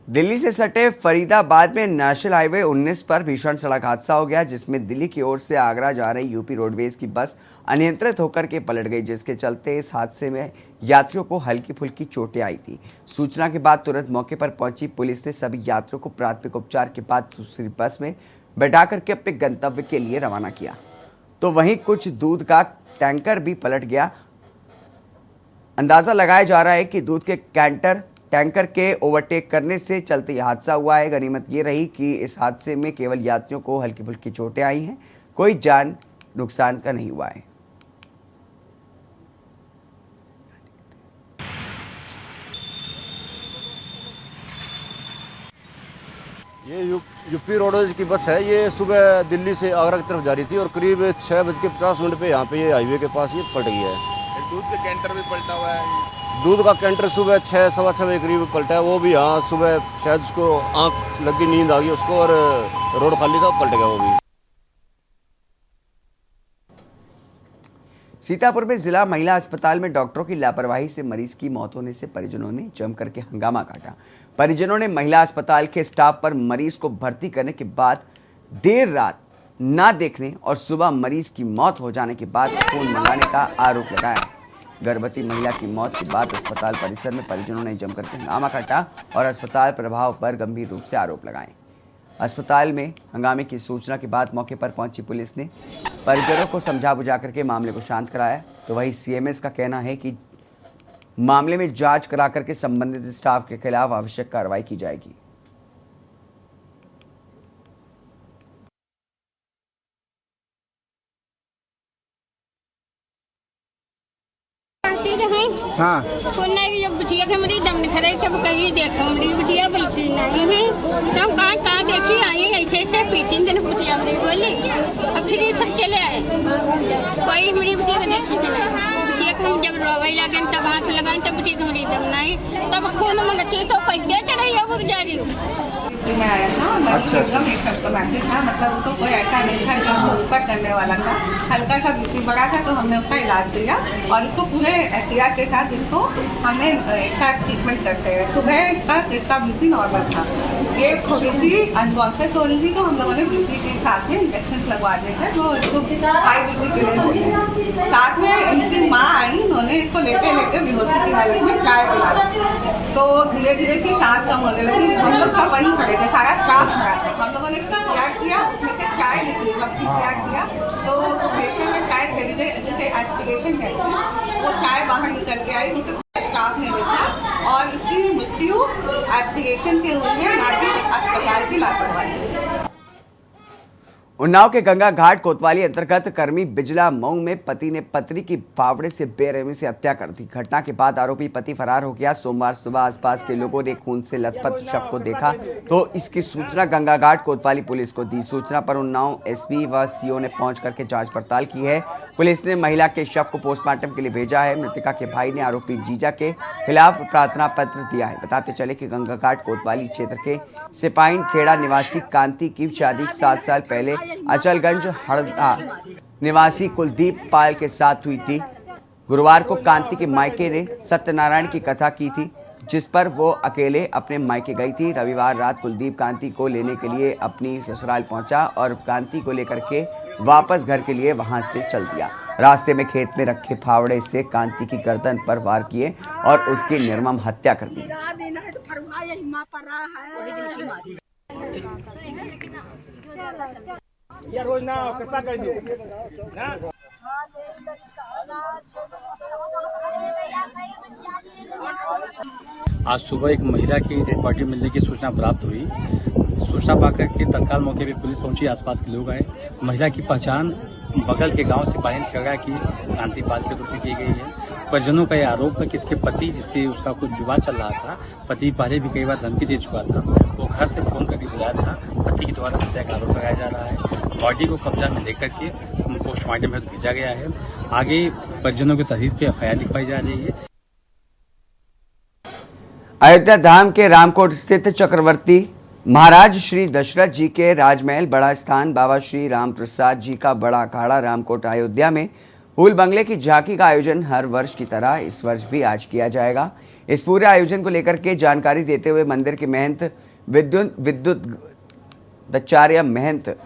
[SPEAKER 1] दिल्ली से सटे फरीदाबाद में नेशनल हाईवे 19 पर भीषण सड़क हादसा हो गया, जिसमें दिल्ली की ओर से आगरा जा रही यूपी रोडवेज की बस अनियंत्रित होकर के पलट गई, जिसके चलते इस हादसे में यात्रियों को हल्की फुल्की चोटें आई थी। सूचना के बाद तुरंत मौके पर पहुंची पुलिस ने सभी यात्रियों को प्राथमिक उपचार के बाद दूसरी बस में बैठा करके अपने गंतव्य के लिए रवाना किया। तो वहीं कुछ दूध का टैंकर भी पलट गया। अंदाजा लगाया जा रहा है कि दूध के टैंकर के ओवरटेक करने से चलते यह हादसा हुआ है। गनीमत ये रही कि इस हादसे में केवल यात्रियों को हल्की फुल्की चोटें आई हैं, कोई जान नुकसान का नहीं हुआ है।
[SPEAKER 15] ये यूपी रोडवेज की बस है। ये सुबह दिल्ली से आगरा की तरफ जा रही थी और करीब 6:50 पे यहाँ पे ये हाईवे के पास ये पलट गया है।
[SPEAKER 13] दूध का कैंटर भी पलटा हुआ है।
[SPEAKER 15] दूध का कैंटर सुबह 6, सवा 6 बजे करीब पलटा है। वो भी यहाँ सुबह शायद उसको आँख लग गई, नींद आ गई उसको और रोड खाली था, पलट गया वो भी।
[SPEAKER 1] सीतापुर में जिला महिला अस्पताल में डॉक्टरों की लापरवाही से मरीज की मौत होने से परिजनों ने जम करके हंगामा काटा। परिजनों ने महिला अस्पताल के स्टाफ पर मरीज को भर्ती करने के बाद देर रात ना देखने और सुबह मरीज की मौत हो जाने के बाद खून मंगाने का आरोप लगाया है। गर्भवती महिला की मौत के बाद अस्पताल परिसर में परिजनों ने जमकर हंगामा काटा और अस्पताल प्रभाव पर गंभीर रूप से आरोप लगाए। अस्पताल में हंगामे की सूचना के बाद मौके पर पहुंची पुलिस ने परिजनों को समझा बुझा करके मामले को शांत कराया। तो वहीं सीएमएस का कहना है कि मामले में जांच करा करके संबंधित स्टाफ के खिलाफ आवश्यक कार्रवाई की जाएगी।
[SPEAKER 16] हाँ भी जब बिटिया के मेरी दम निखरे सब कहीं देखो मेरी बिटिया बोलती नहीं है सब कहाँ देखी आई ऐसे ऐसे पीती दिन बिटिया मेरी बोली अब फिर ये सब चले आए कोई मेरी बिटिया को देखी से बिटिया को हम जब रोवे लगे तब हाथ लगाए तब बिटिया को मेरी दम नहीं तब खून मंगती तो पैसे चढ़ाई अब जा रही
[SPEAKER 17] में आया था एकदम एक करके था मतलब उसको कोई ऐसा नहीं था जो ऊपर करने वाला था। हल्का सा बीपी बढ़ा था तो हमने उसका इलाज किया और इसको पूरे एहतियात के साथ इसको हमने इसका ट्रीटमेंट करते हैं। सुबह इसका बीपी नॉर्मल था, ये थोड़ी सी अनकॉन्शियस हो रही थी तो हम लोगों ने बीपी के साथ में इंजेक्शन लगवा दिए थे जो इसको हाई बीपी के लिए होते हैं। साथ में इनकी माँ आई, उन्होंने इसको लेते लेते बेहोशी की हालत में चाय पिलाया तो धीरे धीरे से सांस कम होने लगी। हम लोग सब वहीं खड़े थे, सारा स्टाफ खड़ा था। हम लोगों ने इसका तैयार किया, उसमें से चाय निकली, जब तैयार किया तो देखने में चाय चली गई, जैसे एस्पिरेशन कहते हैं, वो चाय बाहर निकल के आई जिसे स्टाफ ने देखा और इसकी मृत्यु एस्पिरेशन के हुई है, ना कि अस्पताल की लापरवाही।
[SPEAKER 1] उन्नाव के गंगा घाट कोतवाली अंतर्गत कर्मी बिजला मऊ में पति ने पत्नी की फावड़े से बेरहमी से हत्या कर दी। घटना के बाद आरोपी पति फरार हो गया। सोमवार सुबह आसपास के लोगों ने खून से लथपथ शव को देखा तो इसकी सूचना गंगा घाट कोतवाली पुलिस को दी। सूचना पर उन्नाव एसपी व सीओ ने पहुंच करके जांच पड़ताल की है। पुलिस ने महिला के शव को पोस्टमार्टम के लिए भेजा है। मृतका के भाई ने आरोपी जीजा के खिलाफ प्रार्थना पत्र दिया है। बताते चले कि गंगा घाट कोतवाली क्षेत्र के सिपाही खेड़ा निवासी कांति की शादी 7 साल पहले अचलगंज हरदा निवासी कुलदीप पाल के साथ हुई थी। गुरुवार को कांति के मायके ने सत्यनारायण की कथा की थी, जिस पर वो अकेले अपने मायके गई थी। रविवार रात कुलदीप कांति को लेने के लिए अपनी ससुराल पहुंचा और कांति को लेकर के वापस घर के लिए वहां से चल दिया। रास्ते में खेत में रखे फावड़े से कांति की गर्दन पर वार किए और उसकी निर्मम हत्या कर दी।
[SPEAKER 14] रोज ना कृपा कर दो ना।
[SPEAKER 18] आज सुबह एक महिला की डेड बॉडी मिलने की सूचना प्राप्त हुई। सूचना पाकर के तत्काल मौके पर पुलिस पहुंची, आसपास के लोग आए। महिला की पहचान बगल के गांव से पायन खेड़ा की कांति पाल के रूप में की गई है। परिजनों का यह आरोप है कि इसके पति, जिससे उसका कुछ विवाद चल रहा था, पति पहले भी कई बार धमकी दे चुका था, वो घर से फोन करके बुलाया था। पति के द्वारा हत्या का आरोप लगाया जा रहा है। बॉडी को कब्जा में लेकर के पोस्टमार्टम हेतु भेजा गया है। आगे परिजनों की तहरीर पे एफआईआर लिखवाई जा रही है।
[SPEAKER 1] अयोध्या धाम के रामकोट स्थित चक्रवर्ती महाराज श्री दशरथ जी के राजमहल बड़ा स्थान बाबा श्री राम प्रसाद जी का बड़ा अखाड़ा रामकोट अयोध्या में फूल बंगले की झांकी का आयोजन हर वर्ष की तरह इस वर्ष भी आज किया जाएगा। इस पूरे आयोजन को लेकर के जानकारी देते हुए मंदिर के महंत विद्युताचार्य महंत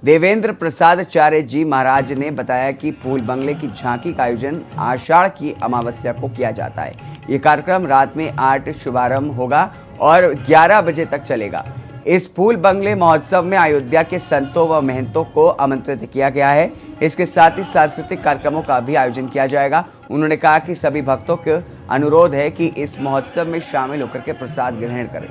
[SPEAKER 1] देवेंद्र प्रसाद आचार्य जी महाराज ने बताया कि फूल बंगले की झांकी का आयोजन आषाढ़ की अमावस्या को किया जाता है। ये कार्यक्रम रात में 8 शुभारंभ होगा और 11 बजे तक चलेगा। इस फूल बंगले महोत्सव में अयोध्या के संतों व महंतों को आमंत्रित किया गया है। इसके साथ ही सांस्कृतिक कार्यक्रमों का भी आयोजन किया जाएगा। उन्होंने कहा कि सभी भक्तों का अनुरोध है कि इस महोत्सव में शामिल होकर के प्रसाद ग्रहण करें।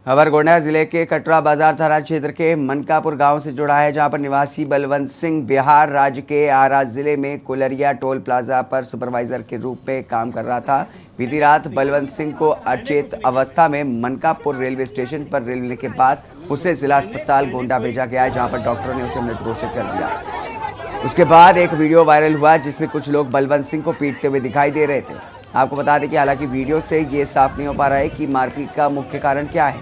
[SPEAKER 1] खबर गोंडा जिले के कटरा बाजार थाना क्षेत्र के मनकापुर गांव से जुड़ा है, जहां पर निवासी बलवंत सिंह बिहार राज्य के आरा जिले में कुलरिया टोल प्लाजा पर सुपरवाइजर के रूप में काम कर रहा था। बीती रात बलवंत सिंह को अचेत अवस्था में मनकापुर रेलवे स्टेशन पर मिलने के बाद उसे जिला अस्पताल गोंडा भेजा गया है, जहां पर डॉक्टरों ने उसे मृत घोषित कर दिया। उसके बाद एक वीडियो वायरल हुआ जिसमें कुछ लोग बलवंत सिंह को पीटते हुए दिखाई दे रहे थे। आपको बता दें कि हालांकि वीडियो से ये साफ नहीं हो पा रहा है कि मारपीट का मुख्य कारण क्या है,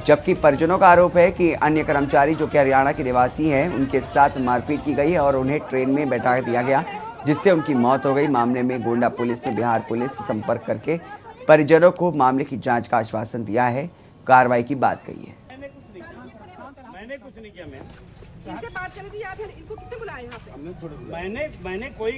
[SPEAKER 1] जबकि परिजनों का आरोप है कि अन्य कर्मचारी जो कि हरियाणा के निवासी हैं उनके साथ मारपीट की गई है और उन्हें ट्रेन में बैठा दिया गया जिससे उनकी मौत हो गई। मामले में गोंडा पुलिस ने बिहार पुलिस से संपर्क करके परिजनों को मामले की जांच का आश्वासन दिया है, कार्रवाई की बात कही है।
[SPEAKER 14] मैंने कुछ नहीं किया। इनसे बात चली थी, फिर इनको किसने बुलाया यहाँ पे? मैंने कोई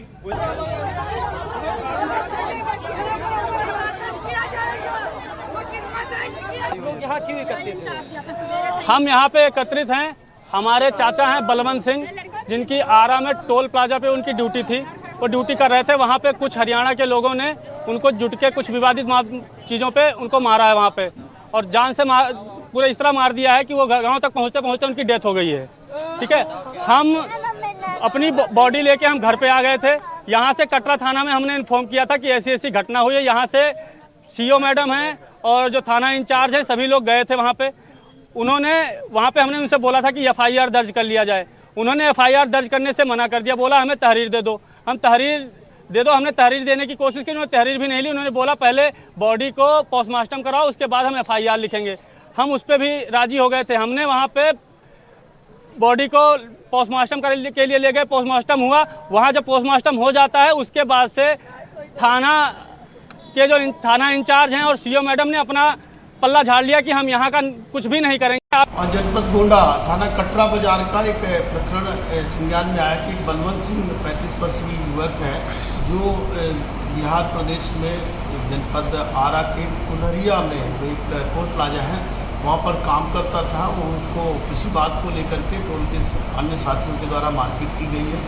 [SPEAKER 14] यहाँ क्यों एकत्रित हैं? हम यहाँ पे एकत्रित हैं, हमारे चाचा हैं बलवंत सिंह, जिनकी आरा में टोल प्लाजा पे उनकी ड्यूटी थी। वो ड्यूटी कर रहे थे, वहाँ पे कुछ हरियाणा के लोगों ने उनको जुट के कुछ विवादित चीज़ों पे उनको मारा है वहाँ पे, और जान से पूरा इस तरह मार दिया है कि वो गाँव तक पहुँचते पहुँचते उनकी डेथ हो गई है। ठीक है, हम अपनी बॉडी लेके हम घर पे आ गए थे। यहाँ से कटरा थाना में हमने इन्फॉर्म किया था कि ऐसी ऐसी घटना हुई है। यहाँ से सीओ मैडम हैं और जो थाना इंचार्ज है सभी लोग गए थे वहाँ पे। वहाँ पे हमने उनसे बोला था कि एफआईआर दर्ज कर लिया जाए। उन्होंने एफआईआर दर्ज करने से मना कर दिया, बोला हमें तहरीर दे दो, हम तहरीर दे दो। हमने तहरीर देने की कोशिश की, उन्होंने तहरीर भी नहीं ली। उन्होंने बोला पहले बॉडी को पोस्टमार्टम कराओ, उसके बाद हम एफआईआर लिखेंगे। हम उस पर भी राजी हो गए थे। हमने वहाँ पे बॉडी को पोस्टमार्टम के लिए ले गए, पोस्टमार्टम हुआ। वहाँ जब पोस्टमार्टम हो जाता है उसके बाद से थाना के जो थाना इंचार्ज हैं और सीओ मैडम ने अपना पल्ला झाड़ लिया कि हम यहाँ का कुछ भी नहीं करेंगे।
[SPEAKER 19] और जनपद गोंडा थाना कटरा बाजार का एक प्रकरण संज्ञान में आया कि बलवंत सिंह 35 वर्षीय युवक है जो बिहार प्रदेश में जनपद आरा के कुनरिया में एक टोल प्लाजा है वहाँ पर काम करता था। वो उसको किसी बात को लेकर के टोल के अन्य साथियों के द्वारा मारपीट की गई है।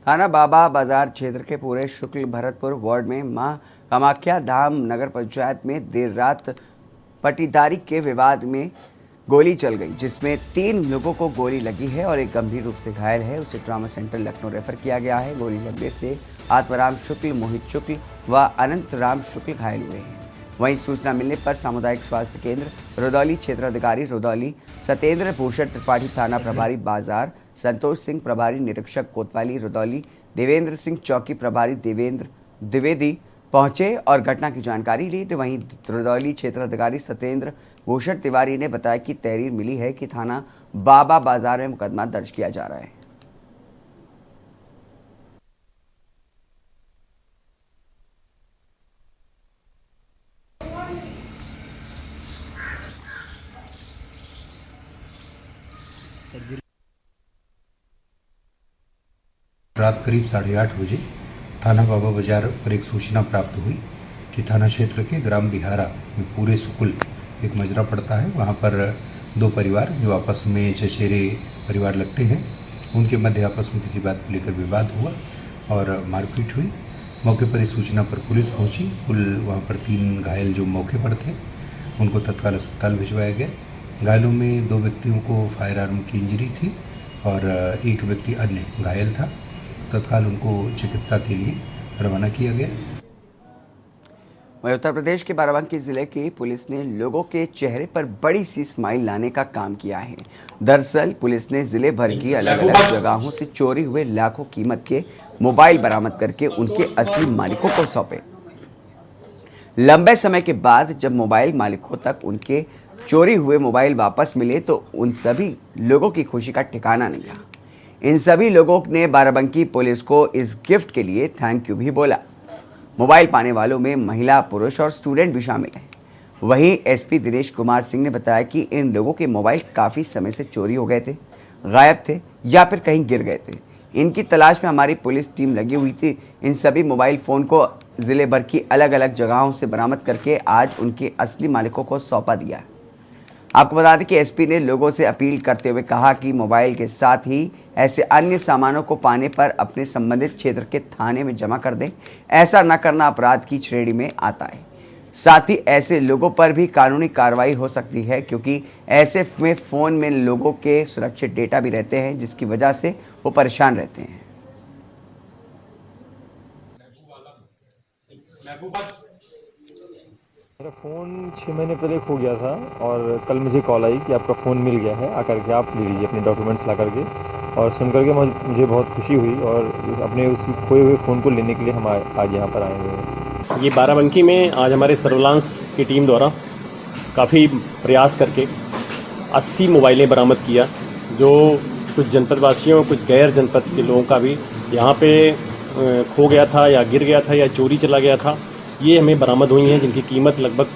[SPEAKER 1] थाना बाबा बाजार क्षेत्र के पूरे शुक्ल भरतपुर वार्ड में मां कामाख्या धाम नगर पंचायत में देर रात पट्टीदारी के विवाद में गोली चल गई, जिसमें 3 लोगों को गोली लगी है और एक गंभीर रूप से घायल है। उसे ट्रॉमा सेंटर लखनऊ रेफर किया गया है। गोली लगने से आत्माराम शुक्ल, मोहित शुक्ल व अनंत राम शुक्ल घायल हुए हैं। वहीं सूचना मिलने पर सामुदायिक स्वास्थ्य केंद्र रुदौली क्षेत्राधिकारी रुदौली सत्येंद्र भूषण त्रिपाठी, थाना प्रभारी बाजार संतोष सिंह, प्रभारी निरीक्षक कोतवाली रुदौली देवेंद्र सिंह, चौकी प्रभारी देवेंद्र द्विवेदी पहुंचे और घटना की जानकारी ली। तो वहीं रुदौली क्षेत्राधिकारी सत्येंद्र भूषण तिवारी ने बताया कि तहरीर मिली है कि थाना बाबा बाजार में मुकदमा दर्ज किया जा रहा है।
[SPEAKER 20] रात करीब 8:30 बजे थाना बाबा बाजार पर एक सूचना प्राप्त हुई कि थाना क्षेत्र के ग्राम बिहारा में पूरे सुकुल एक मजरा पड़ता है। वहाँ पर 2 परिवार जो आपस में चचेरे परिवार लगते हैं, उनके मध्य आपस में किसी बात को लेकर विवाद हुआ और मारपीट हुई। मौके पर इस सूचना पर पुलिस पहुंची। कुल वहाँ पर 3 घायल जो मौके पर थे उनको तत्काल अस्पताल भिजवाया गया। घायलों में 2 व्यक्तियों को फायर आर्म की इंजरी थी और एक व्यक्ति अन्य घायल था। तत्काल उनको चिकित्सा के लिए रवाना किया गया।
[SPEAKER 1] वहीं उत्तर प्रदेश के बाराबंकी जिले की पुलिस ने लोगों के चेहरे पर बड़ी सी स्माइल लाने का काम किया है। दरअसल पुलिस ने जिले भर की अलग अलग जगहों से चोरी हुए लाखों कीमत के मोबाइल बरामद करके उनके असली मालिकों को सौंपे। लंबे समय के बाद जब मोबाइल मालिकों तक उनके चोरी हुए मोबाइल वापस मिले तो उन सभी लोगों की खुशी का ठिकाना नहीं रहा। इन सभी लोगों ने बाराबंकी पुलिस को इस गिफ्ट के लिए थैंक यू भी बोला। मोबाइल पाने वालों में महिला, पुरुष और स्टूडेंट भी शामिल हैं। वहीं एसपी दिनेश कुमार सिंह ने बताया कि इन लोगों के मोबाइल काफ़ी समय से चोरी हो गए थे, गायब थे या फिर कहीं गिर गए थे। इनकी तलाश में हमारी पुलिस टीम लगी हुई थी। इन सभी मोबाइल फ़ोन को ज़िले भर की अलग अलग जगहों से बरामद करके आज उनके असली मालिकों को सौंपा दिया। आपको बता दें कि एसपी ने लोगों से अपील करते हुए कहा कि मोबाइल के साथ ही ऐसे अन्य सामानों को पाने पर अपने संबंधित क्षेत्र के थाने में जमा कर दें। ऐसा न करना अपराध की श्रेणी में आता है। साथ ही ऐसे लोगों पर भी कानूनी कार्रवाई हो सकती है, क्योंकि ऐसे में फ़ोन में लोगों के सुरक्षित डेटा भी रहते हैं, जिसकी वजह से वो परेशान रहते हैं।
[SPEAKER 21] मेरा फ़ोन 6 महीने पहले खो गया था और कल मुझे कॉल आई कि आपका फ़ोन मिल गया है, आकर के आप ले लीजिए अपने डॉक्यूमेंट्स ला करके। और सुनकर के मुझे बहुत खुशी हुई और अपने उस खोए हुए फ़ोन को लेने के लिए हम आज यहाँ पर आए हुए हैं।
[SPEAKER 4] ये बाराबंकी में आज हमारे सर्विलांस की टीम द्वारा काफ़ी प्रयास करके 80 मोबाइलें बरामद किया, जो कुछ जनपदवासियों कुछ गैर जनपद के लोगों का भी यहाँ पे खो गया था या गिर गया था या चोरी चला गया था। ये हमें बरामद हुई हैं, जिनकी कीमत लगभग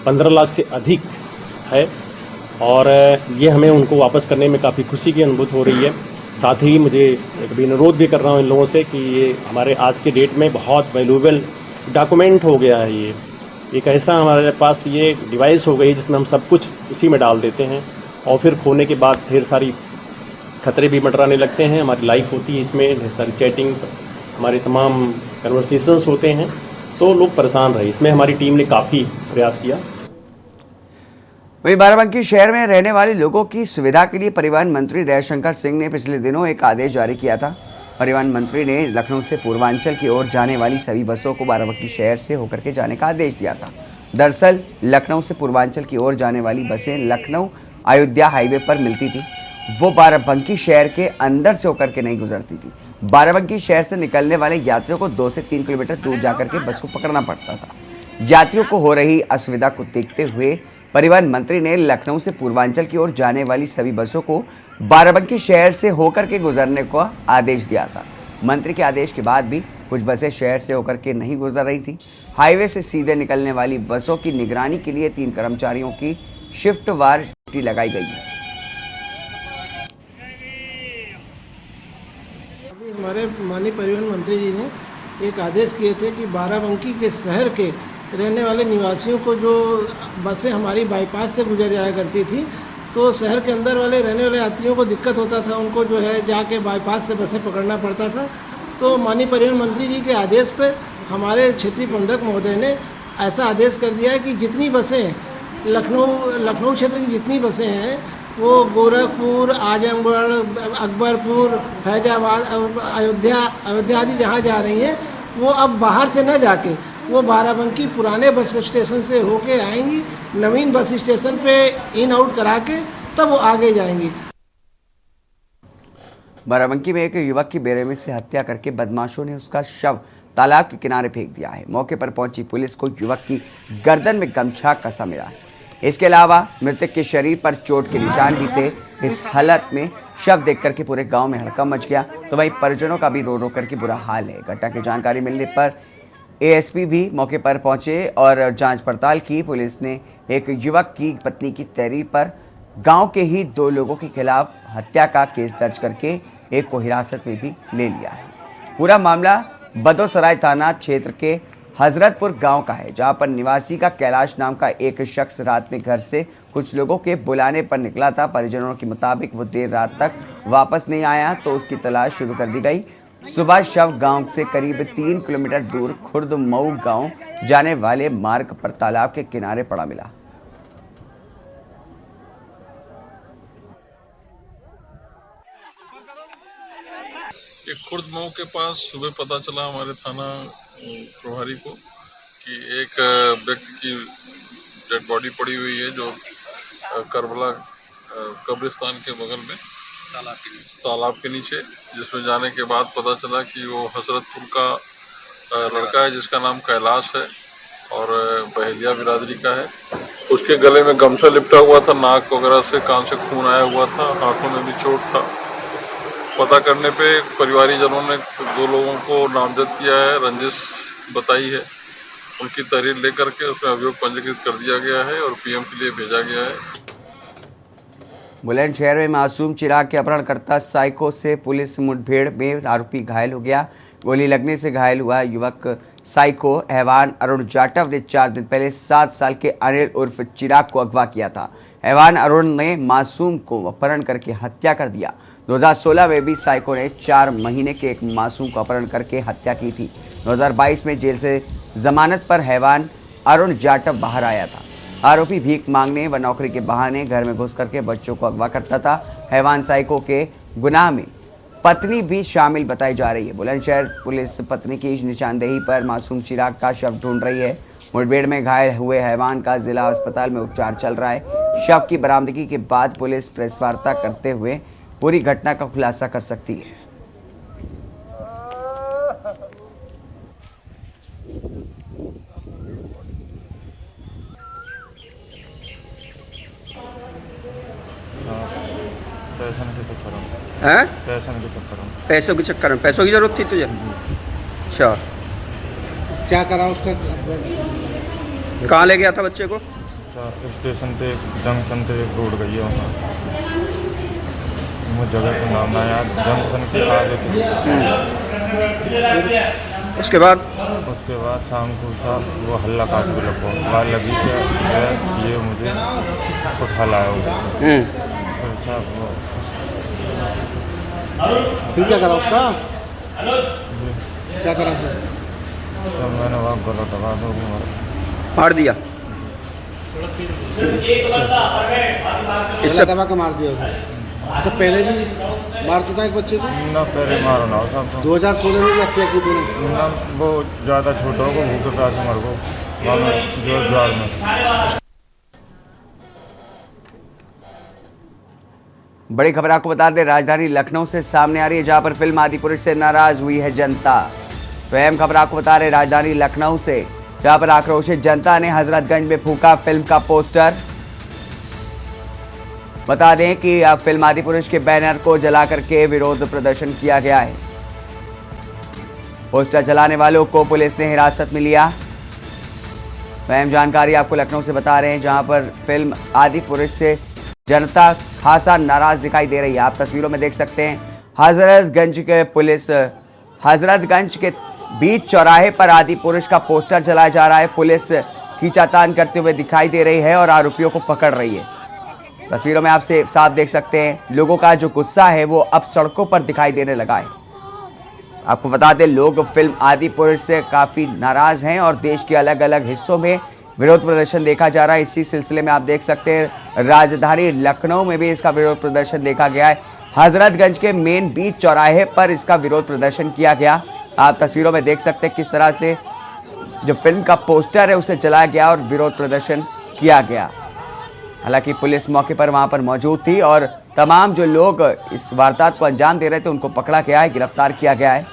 [SPEAKER 4] 15 लाख से अधिक है और ये हमें उनको वापस करने में काफ़ी खुशी की अनुभूति हो रही है। साथ ही मुझे एक भी अनुरोध भी कर रहा हूँ इन लोगों से कि ये हमारे आज के डेट में बहुत वैल्यूएबल डॉक्यूमेंट हो गया है। ये एक ऐसा हमारे पास ये डिवाइस हो गई जिसमें हम सब कुछ उसी में डाल देते हैं और फिर खोने के बाद ढेर सारी खतरे भी मंडराने लगते हैं। हमारी लाइफ होती है इसमें, ढेर सारी चैटिंग, हमारे तमाम कन्वर्सेशंस होते हैं, तो लोग परेशान रहे। इसमें हमारी टीम ने काफ़ी प्रयास किया।
[SPEAKER 1] वहीं बाराबंकी शहर में रहने वाले लोगों की सुविधा के लिए परिवहन मंत्री दयाशंकर सिंह ने पिछले दिनों एक आदेश जारी किया था। परिवहन मंत्री ने लखनऊ से पूर्वांचल की ओर जाने वाली सभी बसों को बाराबंकी शहर से होकर के जाने का आदेश दिया था। दरअसल लखनऊ से पूर्वांचल की ओर जाने वाली बसें लखनऊ अयोध्या हाईवे पर मिलती थी, वो बाराबंकी शहर के अंदर से होकर के नहीं गुजरती थी। बाराबंकी शहर से निकलने वाले यात्रियों को 2 से 3 किलोमीटर दूर जाकर के बस को पकड़ना पड़ता था। यात्रियों को हो रही असुविधा को देखते हुए परिवहन मंत्री ने लखनऊ से पूर्वांचल की ओर जाने वाली सभी बसों को बाराबंकी शहर से होकर के गुजरने का आदेश दिया था। मंत्री के आदेश के बाद भी कुछ बसें शहर से होकर के नहीं गुजर रही थी। हाईवे से सीधे निकलने वाली बसों की निगरानी के लिए 3 कर्मचारियों की शिफ्टवार ड्यूटी लगाई गई है।
[SPEAKER 22] अभी हमारे माननीय परिवहन मंत्री जी ने एक आदेश किए थे कि बाराबंकी के शहर के रहने वाले निवासियों को जो बसें हमारी बाईपास से गुजर जाया करती थी, तो शहर के अंदर वाले रहने वाले यात्रियों को दिक्कत होता था, उनको जो है जाके बाईपास से बसें पकड़ना पड़ता था। तो माननीय परिवहन मंत्री जी के आदेश पर हमारे क्षेत्रीय प्रबंधक महोदय ने ऐसा आदेश कर दिया है कि जितनी बसें लखनऊ क्षेत्र की जितनी बसें हैं वो गोरखपुर, आजमगढ़, अकबरपुर, फैजाबाद, अयोध्या आदि जहाँ जा रही हैं, वो अब बाहर से न जाके वो बाराबंकी पुराने बस स्टेशन से होके आएंगी, नवीन बस स्टेशन पे इन आउट करा के तब वो आगे जाएंगी।
[SPEAKER 1] बाराबंकी में एक युवक की बेरहमी से हत्या करके बदमाशों ने उसका शव तालाब के किनारे फेंक दिया है। मौके पर पहुंची पुलिस को युवक की गर्दन में गमछा कसा मिला है। इसके अलावा मृतक के शरीर पर चोट के निशान भी थे। इस हालत में शव देखकर के पूरे गांव में हड़कंप मच गया, तो वहीं परिजनों का भी रो रो करके बुरा हाल है। घटना की जानकारी मिलने पर एएसपी भी मौके पर पहुंचे और जांच पड़ताल की। पुलिस ने एक युवक की पत्नी की तहरीर पर गांव के ही 2 लोगों के खिलाफ हत्या का केस दर्ज करके एक को हिरासत में भी ले लिया है। पूरा मामला बदोसराय थाना क्षेत्र के हजरतपुर गांव का है, जहां पर निवासी का कैलाश नाम का एक शख्स रात में घर से कुछ लोगों के बुलाने पर निकला था। परिजनों के मुताबिक वो देर रात तक वापस नहीं आया, तो उसकी तलाश शुरू कर दी गई। सुबह शव गांव से करीब 3 किलोमीटर दूर खुर्द मऊ गांव जाने वाले मार्ग पर तालाब के किनारे पड़ा मिला।
[SPEAKER 23] खुर्द मऊ के पास सुबह पता चला हमारे थाना प्रभारी को कि एक व्यक्ति की डेड बॉडी पड़ी हुई है, जो करबला कब्रिस्तान के बगल में तालाब के नीचे, जिसमें जाने के बाद पता चला कि वो हजरतपुर का लड़का है जिसका नाम कैलाश है और बहेलिया बिरादरी का है। उसके गले में गमछा लिपटा हुआ था, नाक वगैरह से कान से खून आया हुआ था, हाथों में भी चोट था। पता करने पे परिवारीजनों ने 2 लोगों को नामजद किया है, रंजिश बताई है। उनकी तहरीर लेकर के उसमें अभियोग पंजीकृत कर दिया गया है और पीएम के लिए भेजा गया है।
[SPEAKER 1] बुलंदशहर में मासूम चिराग के अपहरणकर्ता साइको से पुलिस मुठभेड़ में आरोपी घायल हो गया। गोली लगने से घायल हुआ युवक साइको हैवान अरुण जाटव ने 4 दिन पहले 7 साल के अनिल उर्फ चिराग को अगवा किया था। हैवान अरुण ने मासूम को अपहरण करके हत्या कर दिया। 2016 में भी साइको ने 4 महीने के एक मासूम को अपहरण करके हत्या की थी। 2022 में जेल से जमानत पर हैवान अरुण जाटव बाहर आया था। आरोपी भीख मांगने व नौकरी के बहाने घर में घुस करके बच्चों को अगवा करता था। हैवान साइको के गुनाह में पत्नी भी शामिल बताई जा रही है। बुलंदशहर पुलिस पत्नी की निशानदेही पर मासूम चिराग का शव ढूंढ रही है। मुठभेड़ में घायल हुए हैवान का जिला अस्पताल में उपचार चल रहा है। शव की बरामदगी के बाद पुलिस प्रेस वार्ता करते हुए पूरी घटना का खुलासा कर सकती है।
[SPEAKER 21] हैं?
[SPEAKER 3] पैसों के चक्कर में पैसों की जरूरत थी तुझे? अच्छा,
[SPEAKER 22] क्या करा उसका?
[SPEAKER 3] कहाँ ले गया था बच्चे को?
[SPEAKER 21] स्टेशन पे जंक्शन पे एक रोड गई है वहाँ, मुझे जगह का नाम ना याद, जंक्शन के आगे
[SPEAKER 3] उसके बाद
[SPEAKER 21] शाम को वो हल्ला काट के लगो बात लगी कि ये मुझे उठा लाया हो।
[SPEAKER 22] फिर क्या करा उसका? क्या करा?
[SPEAKER 21] मैंने वहाँ गला दबा दो
[SPEAKER 3] मार दिया,
[SPEAKER 22] इससे दबा के मार दिया उसने। अच्छा, पहले भी मार चुका एक बच्चे को?
[SPEAKER 21] ना पहले मारो ना सब
[SPEAKER 22] 2016 में भी हत्या की तूने?
[SPEAKER 21] ना वो ज़्यादा छोटा हो भूखे प्यासे मर को जोर में।
[SPEAKER 1] बड़ी खबर आपको बता दें, राजधानी लखनऊ से सामने आ रही है, जहां पर फिल्म आदिपुरुष से नाराज हुई है जनता। तो अहम खबर आपको बता रहे राजधानी लखनऊ से, जहां पर आक्रोशित जनता ने हजरतगंज में फूका फिल्म का पोस्टर। बता दें कि अब फिल्म आदिपुरुष के बैनर को जला करके विरोध प्रदर्शन किया गया है। पोस्टर जलाने वालों को पुलिस ने हिरासत में लिया। अहम जानकारी आपको लखनऊ से बता रहे हैं, जहां पर फिल्म आदिपुरुष से जनता खासा नाराज दिखाई दे रही है। आप तस्वीरों में देख सकते हैं, हजरतगंज के बीच चौराहे पर आदिपुरुष का पोस्टर जलाया जा रहा है। पुलिस खींचातान करते हुए दिखाई दे रही है और आरोपियों को पकड़ रही है। तस्वीरों में आप साफ देख सकते हैं, लोगों का जो गुस्सा है वो अब सड़कों पर दिखाई देने लगा है। आपको बता दें, लोग फिल्म आदिपुरुष से काफी नाराज हैं और देश के अलग अलग हिस्सों में विरोध प्रदर्शन देखा जा रहा है। इसी सिलसिले में आप देख सकते हैं, राजधानी लखनऊ में भी इसका विरोध प्रदर्शन देखा गया है। हजरतगंज के मेन बीच चौराहे पर इसका विरोध प्रदर्शन किया गया। आप तस्वीरों में देख सकते हैं किस तरह से जो फिल्म का पोस्टर है उसे जलाया गया और विरोध प्रदर्शन किया गया। हालांकि पुलिस मौके पर वहां पर मौजूद थी और तमाम जो लोग इस वारदात को अंजाम दे रहे थे उनको पकड़ा गया है, गिरफ्तार किया गया है।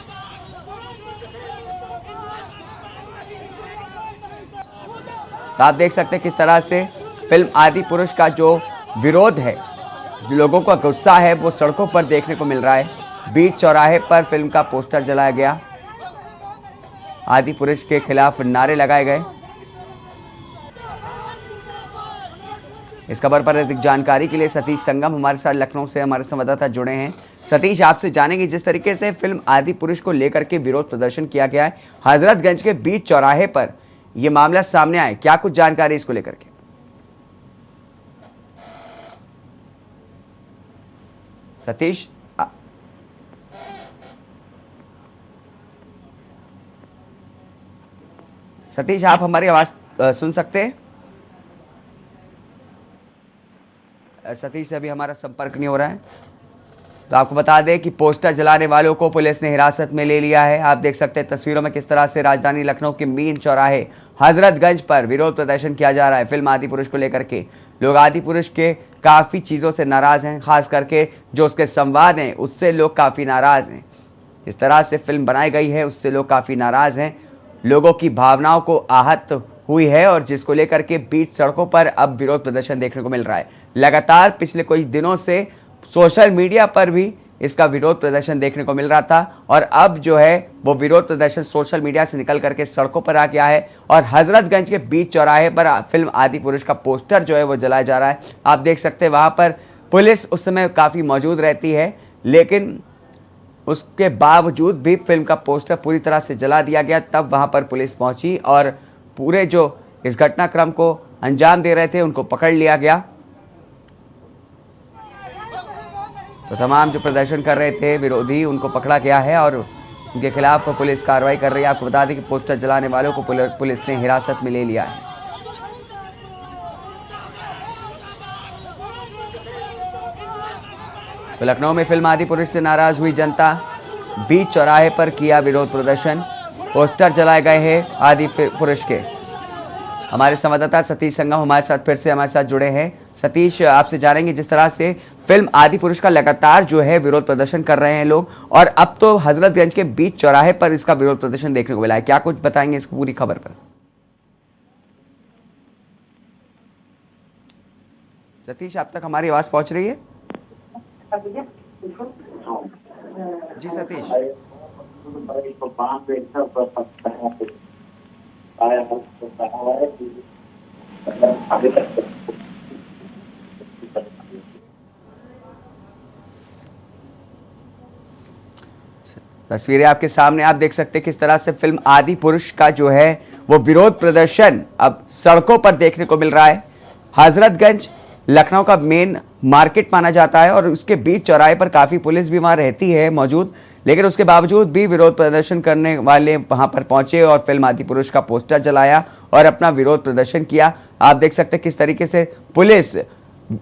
[SPEAKER 1] तो आप देख सकते हैं किस तरह से फिल्म आदिपुरुष का जो विरोध है, जो लोगों का गुस्सा है, वो सड़कों पर देखने को मिल रहा है। बीच चौराहे पर फिल्म का पोस्टर जलाया गया, आदिपुरुष के खिलाफ नारे लगाए गए। इस खबर पर अधिक जानकारी के लिए सतीश संगम हमारे साथ लखनऊ से हमारे संवाददाता जुड़े हैं। सतीश, आपसे जानेंगे, जिस तरीके से फिल्म आदिपुरुष को लेकर के विरोध प्रदर्शन किया गया है हजरतगंज के बीच चौराहे पर, यह मामला सामने आया, क्या कुछ जानकारी इसको लेकर के? सतीश, सतीश, आप हमारी आवाज सुन सकते हैं? सतीश से अभी हमारा संपर्क नहीं हो रहा है। तो आपको बता दें कि पोस्टर जलाने वालों को पुलिस ने हिरासत में ले लिया है। आप देख सकते हैं तस्वीरों में किस तरह से राजधानी लखनऊ के मेन चौराहे हजरतगंज पर विरोध प्रदर्शन किया जा रहा है फिल्म आदिपुरुष को लेकर के। लोग आदिपुरुष के काफ़ी चीज़ों से नाराज़ हैं, खास करके जो उसके संवाद हैं उससे लोग काफ़ी नाराज़ हैं। इस तरह से फिल्म बनाई गई है उससे लोग काफ़ी नाराज़ हैं, लोगों की भावनाओं को आहत हुई है और जिसको लेकर के बीच सड़कों पर अब विरोध प्रदर्शन देखने को मिल रहा है। लगातार पिछले कुछ दिनों से सोशल मीडिया पर भी इसका विरोध प्रदर्शन देखने को मिल रहा था और अब जो है वो विरोध प्रदर्शन सोशल मीडिया से निकल करके सड़कों पर आ गया है और हजरतगंज के बीच चौराहे पर फिल्म आदिपुरुष का पोस्टर जो है वो जलाया जा रहा है। आप देख सकते हैं वहाँ पर पुलिस उस समय काफ़ी मौजूद रहती है, लेकिन उसके बावजूद भी फिल्म का पोस्टर पूरी तरह से जला दिया गया। तब वहाँ पर पुलिस पहुँची और पूरे जो इस घटनाक्रम को अंजाम दे रहे थे उनको पकड़ लिया गया। तो तमाम जो प्रदर्शन कर रहे थे विरोधी उनको पकड़ा गया है और उनके खिलाफ पुलिस कार्रवाई कर रही है। आपको बता दें कि पोस्टर जलाने वालों को पुलिस ने हिरासत में ले लिया है। तो लखनऊ में फिल्म आदिपुरुष से नाराज हुई जनता, बीच चौराहे पर किया विरोध प्रदर्शन, पोस्टर जलाए गए हैं आदिपुरुष के। हमारे संवाददाता सतीश संगम हमारे साथ जुड़े हैं। सतीश, आपसे जानेंगे, जिस तरह से फिल्म आदि पुरुष का लगातार जो है विरोध प्रदर्शन कर रहे हैं लोग, और अब तो हजरतगंज के बीच चौराहे पर इसका विरोध प्रदर्शन देखने को मिला है, क्या कुछ बताएंगे इस पूरी खबर पर? सतीश, आप तक हमारी आवाज पहुंच रही है? जी सतीश। तस्वीरें आपके सामने, आप देख सकते हैं किस तरह से फिल्म आदि पुरुष का जो है वो विरोध प्रदर्शन अब सड़कों पर देखने को मिल रहा है। हजरतगंज लखनऊ का मेन मार्केट माना जाता है और उसके बीच चौराहे पर काफ़ी पुलिस भी वहाँ रहती है मौजूद, लेकिन उसके बावजूद भी विरोध प्रदर्शन करने वाले वहाँ पर पहुंचे और फिल्म आदि पुरुष का पोस्टर जलाया और अपना विरोध प्रदर्शन किया। आप देख सकते हैं किस तरीके से पुलिस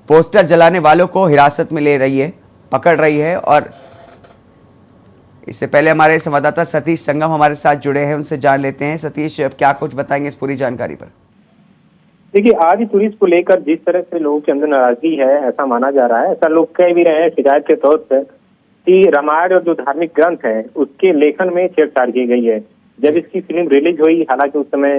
[SPEAKER 1] पोस्टर जलाने वालों को हिरासत में ले रही है, पकड़ रही है। और इससे पहले हमारे संवाददाता सतीश संगम हमारे साथ जुड़े हैं, उनसे जान लेते हैं। सतीश, क्या कुछ बताएंगे इस पूरी जानकारी पर?
[SPEAKER 6] देखिए, आदि पुरुष को लेकर जिस तरह से लोगों के अंदर नाराजगी है, ऐसा माना जा रहा है, ऐसा लोग कह भी रहे हैं शिकायत के तौर पर, कि रामायण और जो धार्मिक ग्रंथ है उसके लेखन में छेड़छाड़ की गई है। जब इसकी फिल्म रिलीज हुई, हालांकि उस समय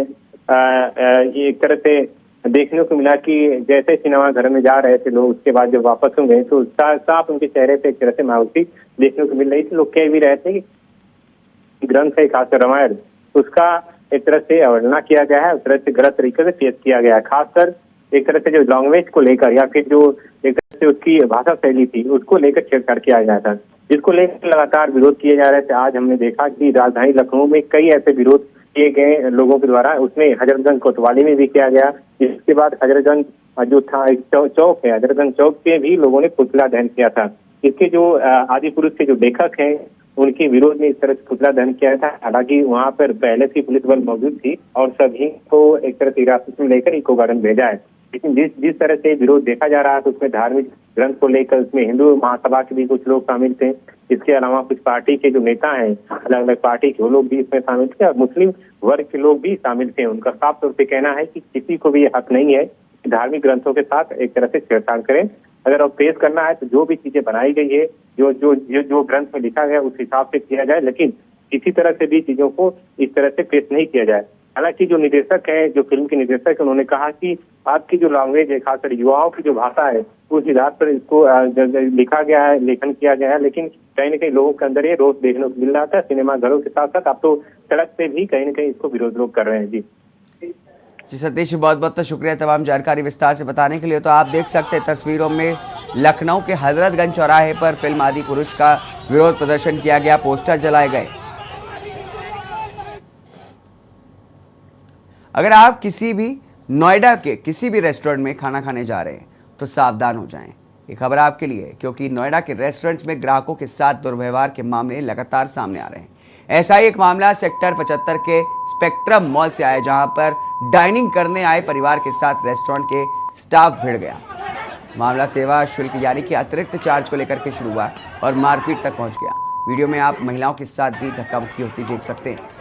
[SPEAKER 6] एक तरह से देखने को मिला कि जैसे सिनेमा घर में जा रहे थे लोग, उसके बाद जब वापस हो गए तो साफ उनके चेहरे पे एक तरह से मायूसी देखने को मिल रही थी। लोग कह भी रहे थे कि ग्रंथ है, खासकर रामायण, उसका एक तरह से अवहेलना किया गया है, उस तरह से गलत तरीके से पेश किया गया है। खासकर एक तरह से जो लैंग्वेज को लेकर या फिर जो एक तरह से उसकी भाषा शैली थी उसको लेकर छेड़छाड़ किया गया था, जिसको लेकर लगातार विरोध किए जा रहे थे। आज हमने देखा कि राजधानी लखनऊ में कई ऐसे विरोध किए गए लोगों के द्वारा, उसमें हजरतगंज कोतवाली में भी किया गया। इसके बाद हजरतगंज जो था चौक है, हजरतगंज चौक पे भी लोगों ने पुतला दहन किया था। इसके जो आदि पुरुष के जो लेखक हैं उनके विरोध में इस तरह से पुतला दहन किया था। हालांकि वहां पर पहले से पुलिस बल मौजूद थी और सभी को एक तरह से हिरासत में लेकर इको गार्डन भेजा है। लेकिन जिस तरह से विरोध देखा जा रहा है तो उसमें धार्मिक ग्रंथ को लेकर उसमें हिंदू महासभा के भी कुछ लोग शामिल थे। इसके अलावा कुछ पार्टी के जो नेता हैं, अलग अलग पार्टी के, वो लोग भी इसमें शामिल थे और मुस्लिम वर्ग के लोग भी शामिल थे। उनका साफ तौर पे कहना है कि किसी को भी हक नहीं है कि धार्मिक ग्रंथों के साथ एक तरह से छेड़छाड़ करें। अगर अब पेश करना है तो जो भी चीजें बनाई गई है, जो ग्रंथ में लिखा गया उस हिसाब से किया जाए, लेकिन किसी तरह से भी चीजों को इस तरह से पेश नहीं किया जाए। हालांकि जो निर्देशक है, जो फिल्म के निर्देशक है, उन्होंने कहा कि आपकी जो लैंग्वेज है, खासकर युवाओं की जो भाषा है, उस हिसाब पर इसको लिखा गया है, लेखन किया गया है। लेकिन कहीं न कहीं लोगों के अंदर ये रोष देखने को मिल रहा था। सिनेमा घरों के साथ साथ अब तो सड़क पे भी कहीं न कहीं इसको विरोध लोग कर रहे हैं। जी
[SPEAKER 1] सतीश, बहुत बहुत शुक्रिया तमाम जानकारी विस्तार से बताने के लिए। तो आप देख सकते हैं तस्वीरों में लखनऊ के हजरतगंज चौराहे पर फिल्म आदि पुरुष का विरोध प्रदर्शन किया गया, पोस्टर जलाए गए। अगर आप किसी भी नोएडा के किसी भी रेस्टोरेंट में खाना खाने जा रहे हैं तो सावधान हो जाएं। ये खबर आपके लिए है, क्योंकि नोएडा के रेस्टोरेंट्स में ग्राहकों के साथ दुर्व्यवहार के मामले लगातार सामने आ रहे हैं। ऐसा ही एक मामला सेक्टर 75 के स्पेक्ट्रम मॉल से आया, जहां पर डाइनिंग करने आए परिवार के साथ रेस्टोरेंट के स्टाफ भिड़ गया। मामला सेवा शुल्क यानी कि अतिरिक्त चार्ज को लेकर के शुरू हुआ और मारपीट तक पहुंच गया। वीडियो में आप महिलाओं के साथ भी धक्का मुक्की होती देख सकते हैं।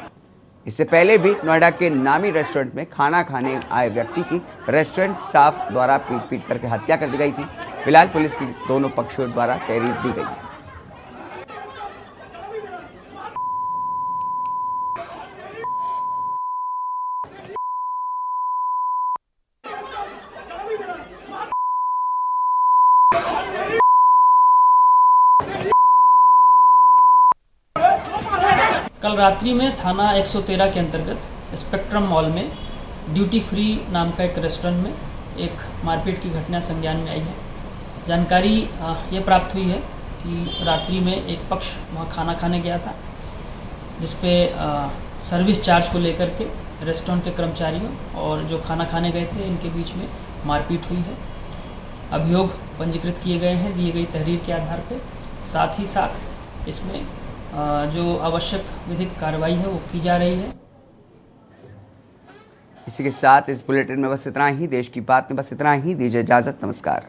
[SPEAKER 1] इससे पहले भी नोएडा के नामी रेस्टोरेंट में खाना खाने आए व्यक्ति की रेस्टोरेंट स्टाफ द्वारा पीट करके हत्या कर दी गई थी। फिलहाल पुलिस की दोनों पक्षों द्वारा तहरीर दी गई है।
[SPEAKER 7] कल रात्रि में थाना 113 के अंतर्गत स्पेक्ट्रम मॉल में ड्यूटी फ्री नाम का एक रेस्टोरेंट में एक मारपीट की घटना संज्ञान में आई है। जानकारी ये प्राप्त हुई है कि रात्रि में एक पक्ष वहाँ खाना खाने गया था, जिस पे सर्विस चार्ज को लेकर के रेस्टोरेंट के कर्मचारियों और जो खाना खाने गए थे इनके बीच में मारपीट हुई है। अभियोग पंजीकृत किए गए हैं दिए गई तहरीर के आधार पर। साथ ही साथ इसमें जो आवश्यक विधिक कार्रवाई है वो की जा रही है।
[SPEAKER 1] इसी के साथ इस बुलेटिन में बस इतना ही। देश की बात में बस इतना ही। दीजिए इजाजत, नमस्कार।